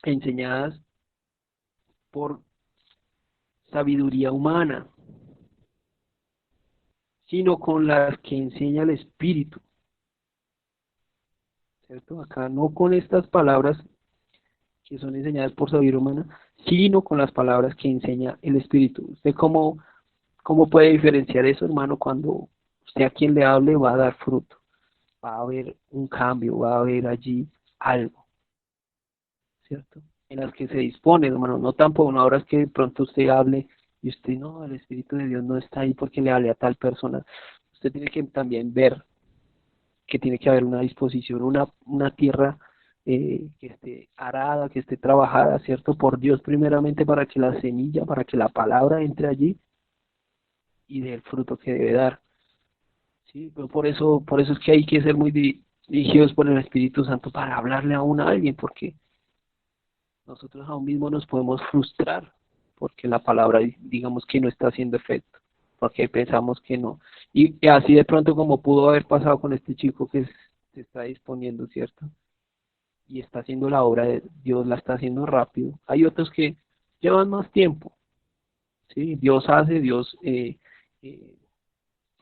Speaker 2: enseñadas por sabiduría humana, sino con las que enseña el Espíritu. ¿Cierto? Acá no con estas palabras que son enseñadas por sabiduría humana, sino con las palabras que enseña el Espíritu. ¿Usted cómo puede diferenciar eso, hermano? Cuando usted a quien le hable va a dar fruto, va a haber un cambio, va a haber allí algo, ¿cierto? En las que se dispone, hermano, no tampoco, no ahora es que de pronto usted hable y usted no, el Espíritu de Dios no está ahí porque le hable a tal persona. Usted tiene que también ver que tiene que haber una disposición, una tierra que esté arada, que esté trabajada, ¿cierto? Por Dios primeramente para que la semilla, para que la palabra entre allí y dé el fruto que debe dar. Sí, pero por eso es que hay que ser muy dirigidos por el Espíritu Santo para hablarle a alguien, porque nosotros aún mismo nos podemos frustrar porque la palabra digamos que no está haciendo efecto, porque pensamos que no. Y así de pronto como pudo haber pasado con este chico que se está disponiendo, ¿cierto? Y está haciendo la obra de Dios, la está haciendo rápido. Hay otros que llevan más tiempo, ¿sí? Dios hace, Dios eh,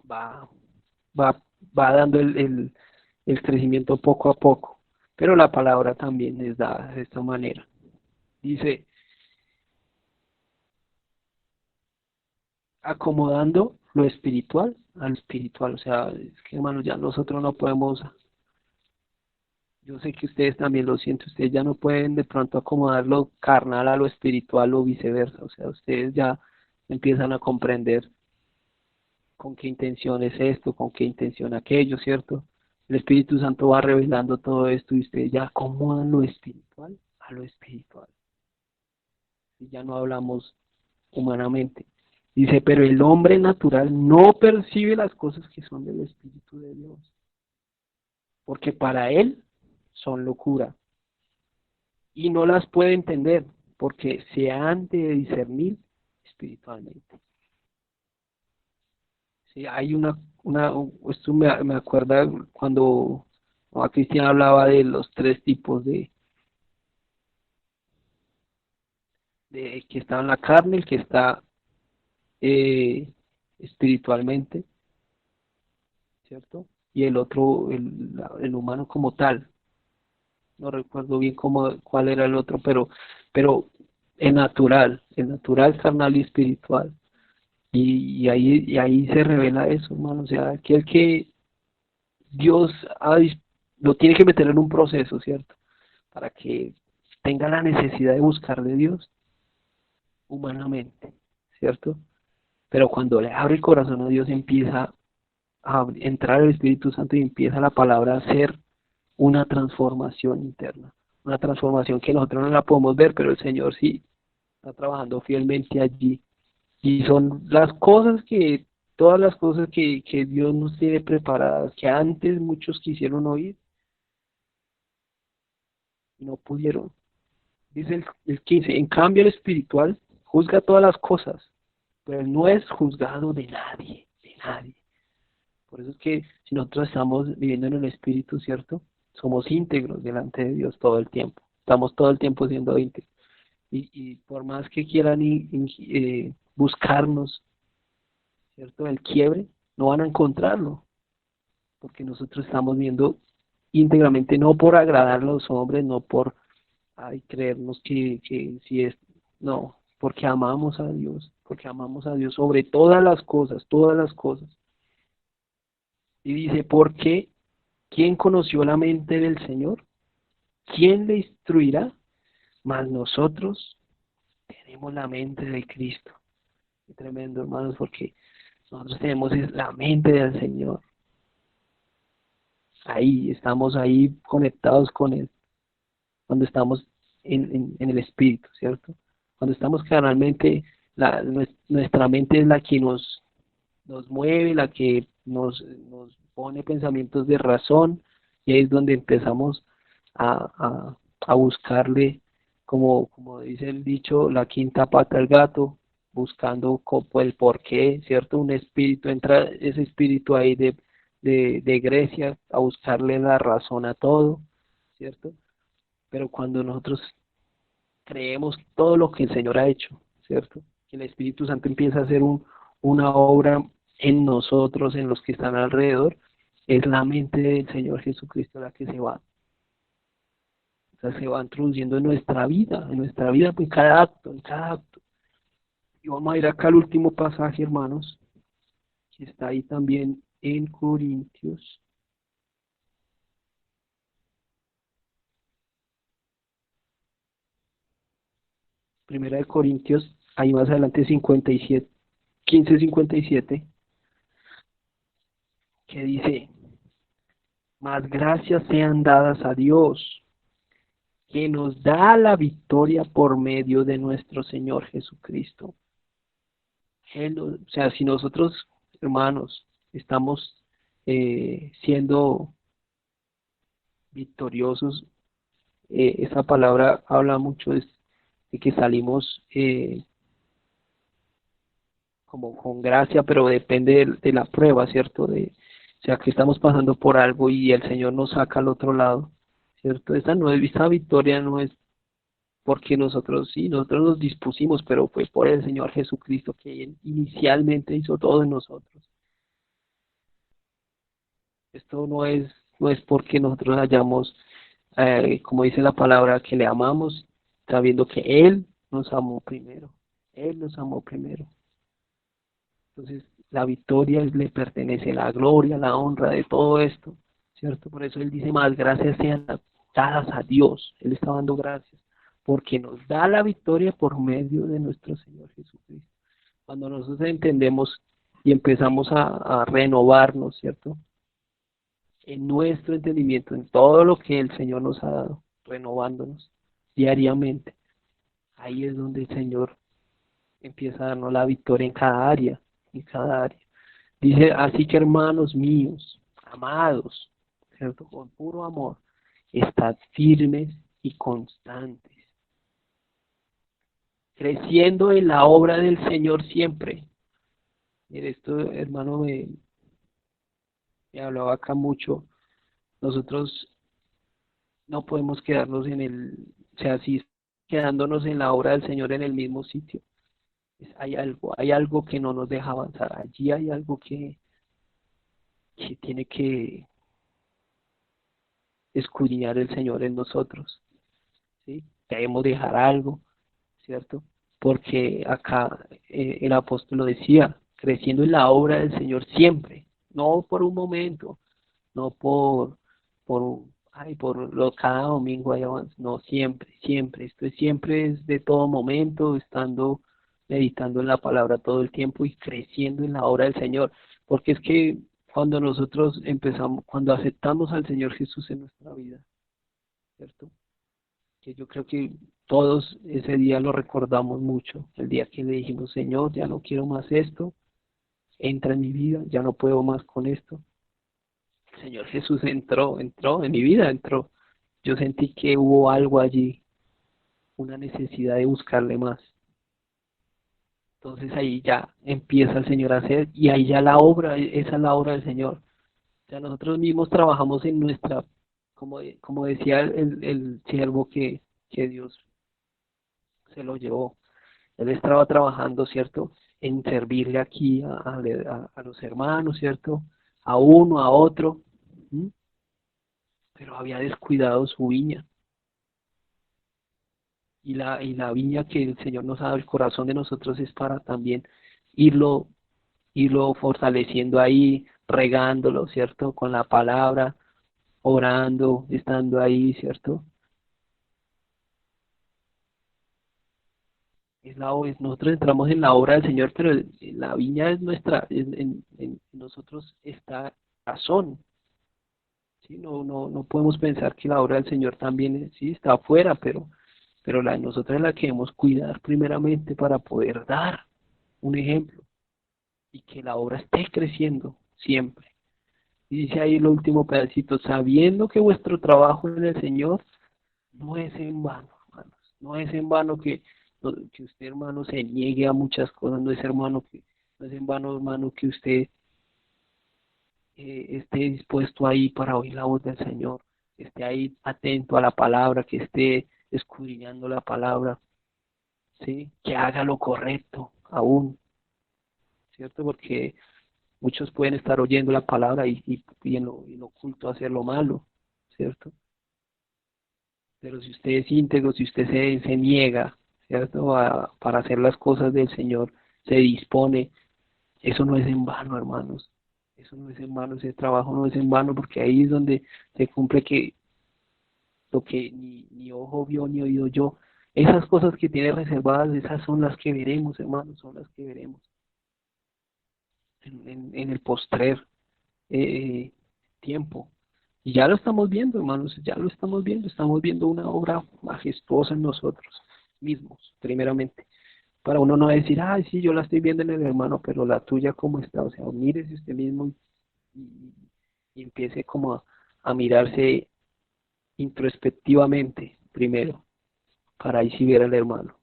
Speaker 2: va, va, va dando el crecimiento poco a poco, pero la palabra también es dada de esta manera. Dice, acomodando lo espiritual al espiritual, o sea, es que hermanos, ya nosotros no podemos, yo sé que ustedes también lo sienten, ustedes ya no pueden de pronto acomodar lo carnal a lo espiritual o viceversa, o sea, ustedes ya empiezan a comprender con qué intención es esto, con qué intención aquello, ¿cierto? El Espíritu Santo va revelando todo esto y ustedes ya acomodan lo espiritual a lo espiritual. Y ya no hablamos humanamente. Dice, pero el hombre natural no percibe las cosas que son del Espíritu de Dios, porque para él son locura y no las puede entender porque se han de discernir espiritualmente. Sí, hay esto me acuerda cuando Cristian hablaba de los tres tipos de que está en la carne, el que está eh, espiritualmente, ¿cierto? Y el otro, el humano como tal. No recuerdo bien cuál era el otro, pero el natural, carnal y espiritual. Y ahí se revela eso, hermano. O sea, aquel que Dios lo tiene que meter en un proceso, ¿cierto? Para que tenga la necesidad de buscar de Dios humanamente, ¿cierto? Pero cuando le abre el corazón a Dios empieza a entrar el Espíritu Santo y empieza la palabra a ser una transformación interna, una transformación que nosotros no la podemos ver, pero el Señor sí está trabajando fielmente allí. Y son todas las cosas que Dios nos tiene preparadas, que antes muchos quisieron oír y no pudieron. Dice el 15, en cambio el espiritual juzga todas las cosas, pero él no es juzgado de nadie, de nadie. Por eso es que si nosotros estamos viviendo en el Espíritu, ¿cierto? Somos íntegros delante de Dios todo el tiempo. Estamos todo el tiempo siendo íntegros. Y por más que quieran buscarnos, ¿cierto? El quiebre, no van a encontrarlo, porque nosotros estamos viendo íntegramente, no por agradar a los hombres, no por creernos que si es, no, porque amamos a Dios sobre todas las cosas, todas las cosas. Y dice, ¿por qué? ¿Quién conoció la mente del Señor? ¿Quién le instruirá? Mas nosotros tenemos la mente de Cristo. Qué tremendo, hermanos, porque nosotros tenemos la mente del Señor. Ahí, estamos ahí conectados con Él, cuando estamos en el Espíritu, ¿cierto? Cuando estamos carnalmente, nuestra mente es la que nos mueve, la que nos pone pensamientos de razón, y ahí es donde empezamos a buscarle, como dice el dicho, la quinta pata al gato, buscando el por qué, ¿cierto? Un espíritu, entra ese espíritu ahí de Grecia a buscarle la razón a todo, ¿cierto? Pero cuando nosotros creemos todo lo que el Señor ha hecho, ¿cierto? Que el Espíritu Santo empieza a hacer una obra en nosotros, en los que están alrededor, es la mente del Señor Jesucristo la que se va, o sea, se va introduciendo en nuestra vida, pues cada acto, en cada acto. Y vamos a ir acá al último pasaje, hermanos, que está ahí también en Corintios. Primera de Corintios, ahí más adelante 57, 15:57, que dice, mas gracias sean dadas a Dios, que nos da la victoria por medio de nuestro Señor Jesucristo. O sea, si nosotros, hermanos, estamos siendo victoriosos, esa palabra habla mucho de que salimos como con gracia, pero depende de la prueba, ¿cierto? O sea, que estamos pasando por algo y el Señor nos saca al otro lado, ¿cierto? Esta victoria no es porque nosotros nos dispusimos, pero fue por el Señor Jesucristo que Él inicialmente hizo todo en nosotros. Esto no es porque nosotros hayamos, como dice la palabra, que le amamos, sabiendo que Él nos amó primero. Él nos amó primero. Entonces, la victoria le pertenece, la gloria, la honra de todo esto, ¿cierto? Por eso Él dice, más gracias sean dadas a Dios. Él está dando gracias, porque nos da la victoria por medio de nuestro Señor Jesucristo. Cuando nosotros entendemos y empezamos a renovarnos, ¿cierto? En nuestro entendimiento, en todo lo que el Señor nos ha dado, renovándonos diariamente. Ahí es donde el Señor empieza a darnos la victoria en cada área. Dice, así que hermanos míos, amados, ¿cierto? Con puro amor, estad firmes y constantes. creciendo en la obra del Señor siempre. Mire, esto, hermano, me hablaba acá mucho. Nosotros no podemos quedarnos o sea, si quedándonos en la obra del Señor en el mismo sitio. Hay algo que no nos deja avanzar. Allí hay algo que tiene que escudriñar el Señor en nosotros, ¿sí? Debemos dejar algo, ¿cierto? Porque acá el apóstol lo decía, creciendo en la obra del Señor siempre, no por un momento, no cada domingo hay avance, no, siempre, siempre, siempre es de todo momento, estando meditando en la palabra todo el tiempo y creciendo en la obra del Señor, porque es que cuando nosotros empezamos, cuando aceptamos al Señor Jesús en nuestra vida, ¿cierto? Que yo creo que todos ese día lo recordamos mucho, el día que le dijimos, Señor, ya no quiero más esto, entra en mi vida, ya no puedo más con esto. El Señor Jesús entró en mi vida, entró. Yo sentí que hubo algo allí, una necesidad de buscarle más. Entonces ahí ya empieza el Señor a hacer y ahí ya la obra, esa es la obra del Señor. O sea, nosotros mismos trabajamos en nuestra, como decía el siervo que Dios se lo llevó. Él estaba trabajando, ¿cierto? En servirle aquí a los hermanos, ¿cierto? A uno, a otro. ¿Mm? Pero había descuidado su viña. Y la viña que el Señor nos ha dado, el corazón de nosotros es para también irlo, irlo fortaleciendo ahí, regándolo, ¿cierto? Con la palabra, orando, estando ahí, ¿cierto? Nosotros entramos en la obra del Señor, pero la viña es nuestra, en nosotros está razón, ¿sí? No podemos pensar que la obra del Señor también sí está afuera, pero la de nosotros es la que debemos cuidar primeramente para poder dar un ejemplo y que la obra esté creciendo siempre. Y dice ahí el último pedacito, sabiendo que vuestro trabajo en el Señor no es en vano, hermanos, no es en vano que usted, hermano, se niegue a muchas cosas, no es en vano, hermano, que usted esté dispuesto ahí para oír la voz del Señor, que esté ahí atento a la palabra, que esté escudriñando la palabra, ¿sí? Que haga lo correcto aún, ¿cierto? Porque muchos pueden estar oyendo la palabra y en lo oculto hacer lo malo, ¿cierto? Pero si usted es íntegro, si usted se niega, ¿cierto? Para hacer las cosas del Señor, se dispone, eso no es en vano, hermanos. Eso no es en vano, ese trabajo no es en vano, porque ahí es donde se cumple que lo que ni ojo vio ni oído yo, esas cosas que tiene reservadas, esas son las que veremos, hermanos, son las que veremos en el postrer eh, tiempo. Y ya lo estamos viendo, hermanos, ya lo estamos viendo una obra majestuosa en nosotros mismos, primeramente. Para uno no decir, ay, sí, yo la estoy viendo en el hermano, pero la tuya, ¿cómo está? O sea, mírese usted mismo y, y empiece como a mirarse introspectivamente primero, para ahí sí ver al hermano,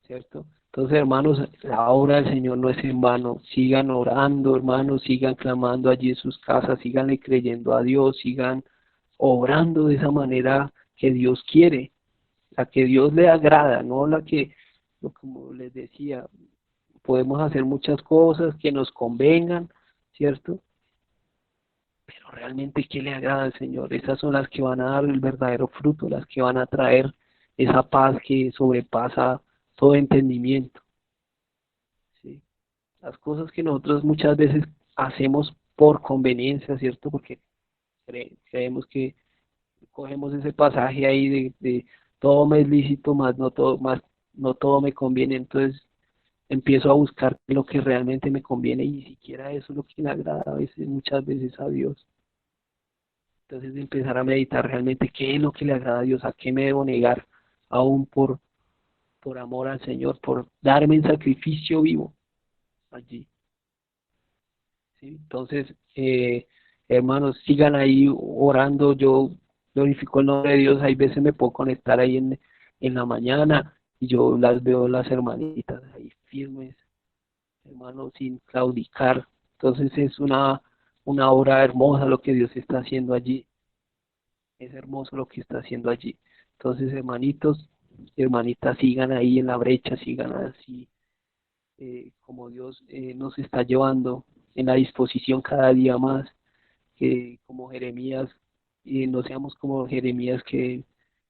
Speaker 2: ¿cierto? Entonces, hermanos, la obra del Señor no es en vano. Sigan orando, hermanos, sigan clamando allí en sus casas, síganle creyendo a Dios, sigan obrando de esa manera que Dios quiere, la que Dios le agrada, no la que, como les decía, podemos hacer muchas cosas que nos convengan, ¿cierto? Pero realmente, ¿qué le agrada al Señor? Esas son las que van a dar el verdadero fruto, las que van a traer esa paz que sobrepasa todo entendimiento, ¿sí? Las cosas que nosotros muchas veces hacemos por conveniencia, ¿cierto? Porque creemos que cogemos ese pasaje ahí de todo me es lícito, más no todo me conviene, entonces empiezo a buscar lo que realmente me conviene y ni siquiera eso es lo que le agrada a veces, muchas veces a Dios. Entonces empezar a meditar realmente qué es lo que le agrada a Dios, a qué me debo negar, aún por amor al Señor, por darme en sacrificio vivo allí. ¿Sí? Entonces, hermanos, sigan ahí orando, yo glorifico el nombre de Dios, hay veces me puedo conectar ahí en la mañana, y yo las veo las hermanitas ahí firmes, hermanos, sin claudicar. Entonces es una obra hermosa lo que Dios está haciendo allí, es hermoso lo que está haciendo allí. Entonces, hermanitos y hermanitas, sigan ahí en la brecha, sigan así, como Dios nos está llevando en la disposición cada día más, que como Jeremías, y no seamos como Jeremías que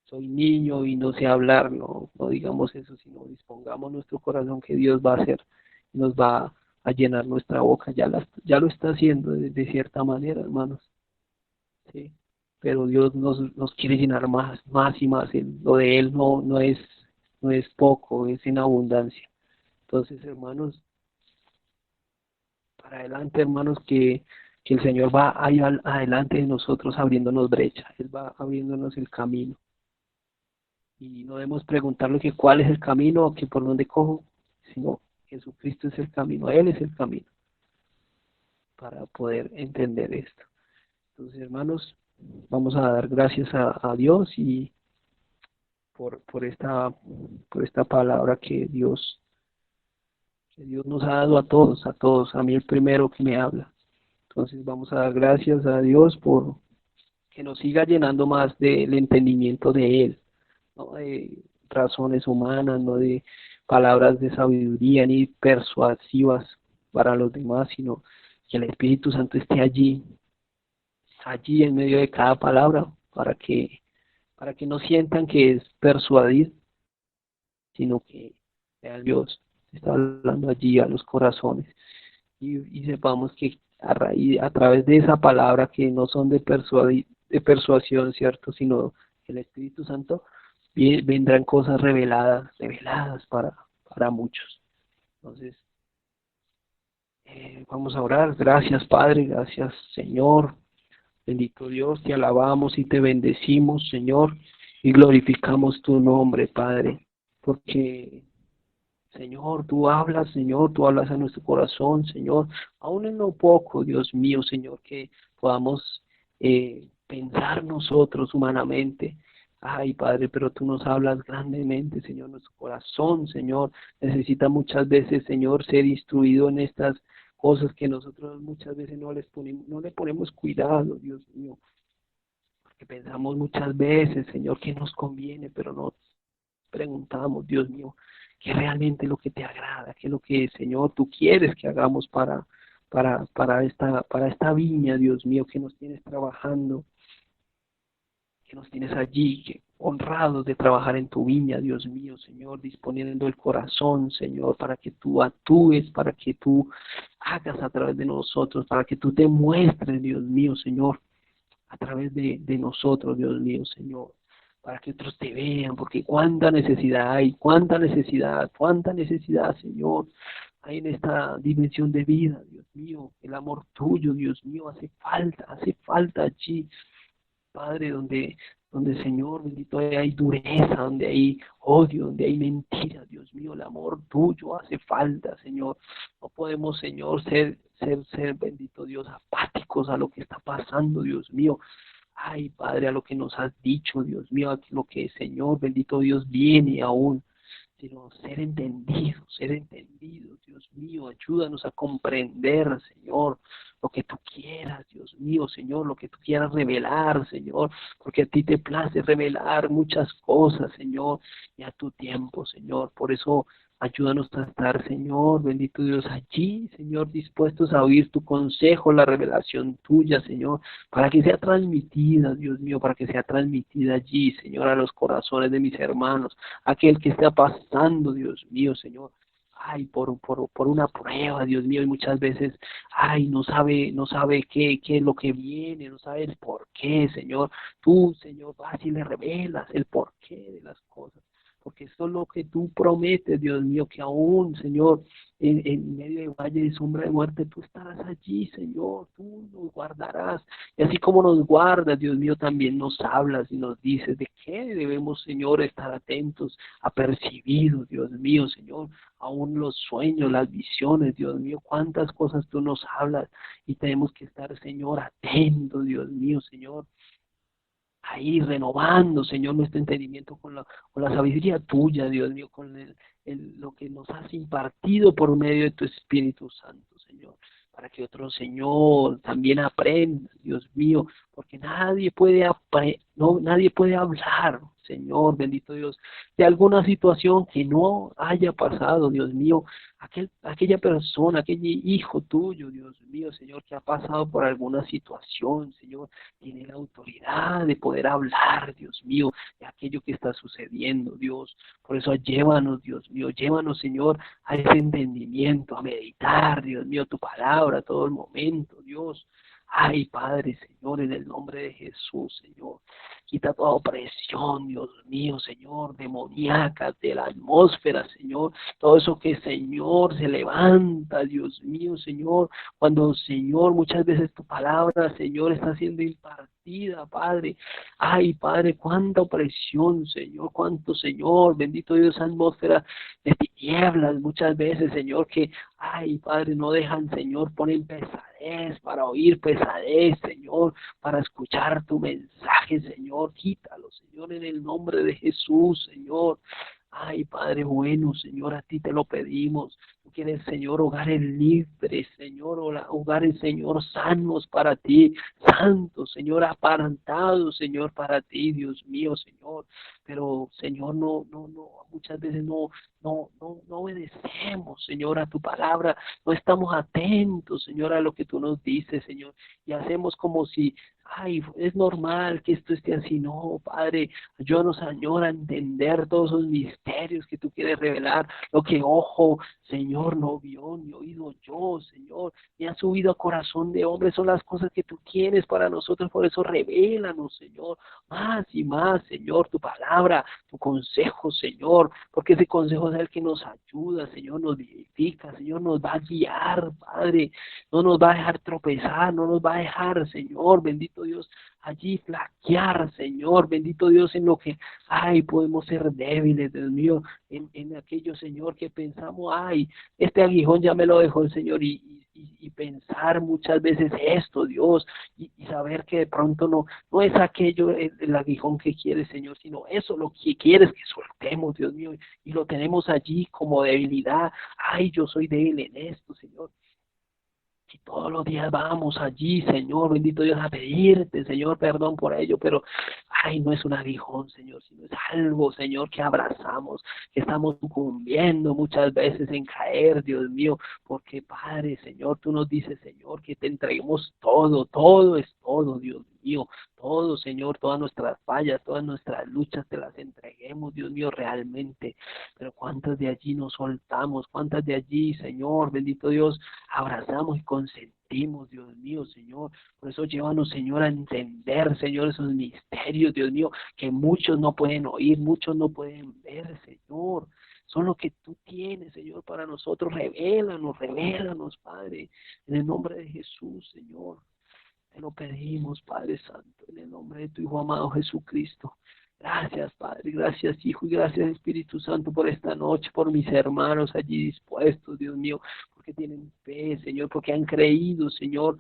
Speaker 2: soy niño y no sé hablar, no digamos eso, sino dispongamos nuestro corazón que Dios va a hacer, nos va a llenar nuestra boca, ya lo está haciendo de cierta manera, hermanos, ¿sí? Pero Dios nos quiere llenar más y más, lo de Él no es poco, es en abundancia. Entonces, hermanos, para adelante, hermanos, que el Señor va ahí adelante de nosotros abriéndonos brecha, Él va abriéndonos el camino. Y no debemos preguntarle que cuál es el camino o que por dónde cojo, sino Jesucristo es el camino, Él es el camino para poder entender esto. Entonces, hermanos, vamos a dar gracias a Dios y por esta palabra que Dios nos ha dado a todos, a mí el primero que me habla. Entonces vamos a dar gracias a Dios por que nos siga llenando más del entendimiento de Él, no de razones humanas, no de palabras de sabiduría ni persuasivas para los demás, sino que el Espíritu Santo esté allí en medio de cada palabra, para que no sientan que es persuadir, sino que vean Dios está hablando allí a los corazones y sepamos que a través de esa palabra que no son de persuasión, ¿cierto? Sino el Espíritu Santo, vendrán cosas reveladas para muchos. Entonces, vamos a orar. Gracias, Padre, gracias, Señor. Bendito Dios, te alabamos y te bendecimos, Señor, y glorificamos tu nombre, Padre, porque Señor, tú hablas a nuestro corazón, Señor, aún en lo poco, Dios mío, Señor, que podamos pensar nosotros humanamente. Ay, Padre, pero tú nos hablas grandemente, Señor, nuestro corazón, Señor, necesita muchas veces, Señor, ser instruido en estas cosas que nosotros muchas veces no le ponemos cuidado, Dios mío, porque pensamos muchas veces, Señor, que nos conviene, pero no preguntamos, Dios mío, qué realmente es lo que te agrada, qué es lo que, Señor, tú quieres que hagamos para esta viña, Dios mío, que nos tienes trabajando, que nos tienes allí, que honrados de trabajar en tu viña, Dios mío, Señor, disponiendo el corazón, Señor, para que tú actúes, para que tú hagas a través de nosotros, para que tú te muestres, Dios mío, Señor, a través de nosotros, Dios mío, Señor, para que otros te vean, porque cuánta necesidad hay, cuánta necesidad, Señor, hay en esta dimensión de vida, Dios mío, el amor tuyo, Dios mío, hace falta allí, Padre, donde Señor, bendito, hay dureza, donde hay odio, donde hay mentira, Dios mío, el amor tuyo hace falta, Señor. No podemos, Señor, ser, bendito Dios, apáticos a lo que está pasando, Dios mío. Ay, Padre, a lo que nos has dicho, Dios mío, a lo que, Señor, bendito Dios, viene aún, sino ser entendidos, Dios mío, ayúdanos a comprender, Señor, lo que tú quieras, Dios mío, Señor, lo que tú quieras revelar, Señor, porque a ti te place revelar muchas cosas, Señor, y a tu tiempo, Señor, por eso ayúdanos a estar, Señor, bendito Dios, allí, Señor, dispuestos a oír tu consejo, la revelación tuya, Señor, para que sea transmitida, Dios mío, para que sea transmitida allí, Señor, a los corazones de mis hermanos, aquel que está pasando, Dios mío, Señor, ay, por una prueba, Dios mío, y muchas veces, ay, no sabe qué es lo que viene, no sabe el por qué, Señor, tú, Señor, vas y le revelas el porqué de las cosas, porque eso es lo que tú prometes, Dios mío, que aún, Señor, en medio de valle de sombra de muerte, tú estarás allí, Señor, tú nos guardarás, y así como nos guardas, Dios mío, también nos hablas y nos dices de qué debemos, Señor, estar atentos, apercibidos, Dios mío, Señor, aún los sueños, las visiones, Dios mío, cuántas cosas tú nos hablas y tenemos que estar, Señor, atentos, Dios mío, Señor, ahí renovando, Señor, nuestro entendimiento con la sabiduría tuya, Dios mío, con lo que nos has impartido por medio de tu Espíritu Santo, Señor, para que otro Señor también aprenda, Dios mío, porque nadie puede hablar, Señor, bendito Dios, de alguna situación que no haya pasado, Dios mío, aquella persona, aquel hijo tuyo, Dios mío, Señor, que ha pasado por alguna situación, Señor, tiene la autoridad de poder hablar, Dios mío, de aquello que está sucediendo, Dios. Por eso llévanos, Dios mío, llévanos, Señor, a ese entendimiento, a meditar, Dios mío, tu palabra todo el momento, Dios. Ay, Padre, Señor, en el nombre de Jesús, Señor, quita toda opresión, Dios mío, Señor, demoníaca de la atmósfera, Señor, todo eso que, Señor, se levanta, Dios mío, Señor, cuando, Señor, muchas veces tu palabra, Señor, está siendo impartida, Padre. Ay, Padre, cuánta opresión, Señor, cuánto, Señor, bendito Dios, atmósfera de tinieblas, muchas veces, Señor, que, ay, Padre, no dejan, Señor, ponen pesadez para oír pesadez, Señor, para escuchar tu mensaje, Señor, quítalo, Señor, en el nombre de Jesús, Señor. Ay, Padre bueno, Señor, a ti te lo pedimos. Tú quieres, Señor, hogares libres, Señor, hogares, Señor, sanos para ti, santos, Señor, apartados, Señor, para ti, Dios mío, Señor. Pero, Señor, muchas veces no obedecemos, Señor, a tu palabra, no estamos atentos, Señor, a lo que tú nos dices, Señor, y hacemos como si, ay, es normal que esto esté así. No, Padre, ayúdanos, Señor, a entender todos esos misterios que tú quieres revelar, lo que ojo, Señor, no vio, ni oído yo, Señor, ni ha subido a corazón de hombre, son las cosas que tú tienes para nosotros, por eso revélanos, Señor, más y más, Señor, tu palabra, tu consejo, Señor, porque ese consejo es el que nos ayuda, Señor, nos vivifica, Señor, nos va a guiar, Padre, no nos va a dejar tropezar, no nos va a dejar, Señor, bendito Dios, allí flaquear, Señor, bendito Dios, en lo que, ay, podemos ser débiles, Dios mío, en aquello, Señor, que pensamos, ay, este aguijón ya me lo dejó el Señor, y pensar muchas veces esto, Dios, y saber que de pronto no es aquello el aguijón que quieres, Señor, sino eso lo que quieres que soltemos, Dios mío, y lo tenemos allí como debilidad. Ay, yo soy débil en esto, Señor. Y todos los días vamos allí, Señor, bendito Dios, a pedirte, Señor, perdón por ello, pero, ay, no es un aguijón, Señor, sino es algo, Señor, que abrazamos, que estamos sucumbiendo muchas veces en caer, Dios mío, porque, Padre, Señor, tú nos dices, Señor, que te entreguemos todo, todo es todo, Dios mío, todo, Señor, todas nuestras fallas, todas nuestras luchas te las entreguemos, Dios mío, realmente, pero cuántas de allí nos soltamos, cuántas de allí, Señor, bendito Dios, abrazamos y consentimos, Dios mío, Señor. Por eso llévanos, Señor, a entender, Señor, esos misterios, Dios mío, que muchos no pueden oír, muchos no pueden ver, Señor. Son lo que tú tienes, Señor, para nosotros. Revélanos, Padre, en el nombre de Jesús, Señor. Te lo pedimos, Padre Santo, en el nombre de tu Hijo amado Jesucristo. Gracias, Padre, gracias, Hijo, y gracias, Espíritu Santo, por esta noche, por mis hermanos allí dispuestos, Dios mío, porque tienen fe, Señor, porque han creído, Señor,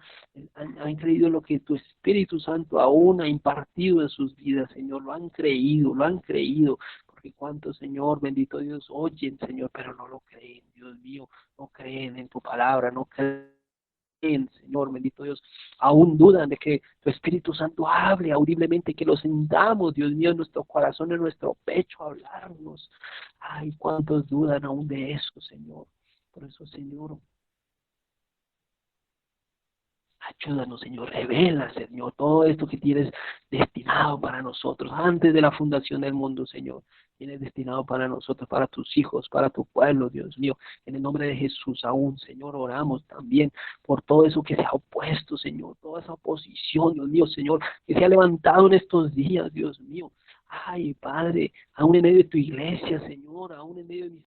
Speaker 2: han creído en lo que tu Espíritu Santo aún ha impartido en sus vidas, Señor, lo han creído, porque cuántos, Señor, bendito Dios, oyen, Señor, pero no lo creen, Dios mío, no creen en tu palabra, no creen, Señor, bendito Dios, aún dudan de que tu Espíritu Santo hable audiblemente, que lo sentamos, Dios mío, en nuestro corazón, en nuestro pecho, a hablarnos. Ay, cuántos dudan aún de eso, Señor. Por eso, Señor, ayúdanos, Señor, revela, Señor, todo esto que tienes destinado para nosotros, antes de la fundación del mundo, Señor. Tienes destinado para nosotros, para tus hijos, para tu pueblo, Dios mío. En el nombre de Jesús aún, Señor, oramos también por todo eso que se ha opuesto, Señor, toda esa oposición, Dios mío, Señor, que se ha levantado en estos días, Dios mío. Ay, Padre, aún en medio de tu iglesia, Señor, aún en medio de mis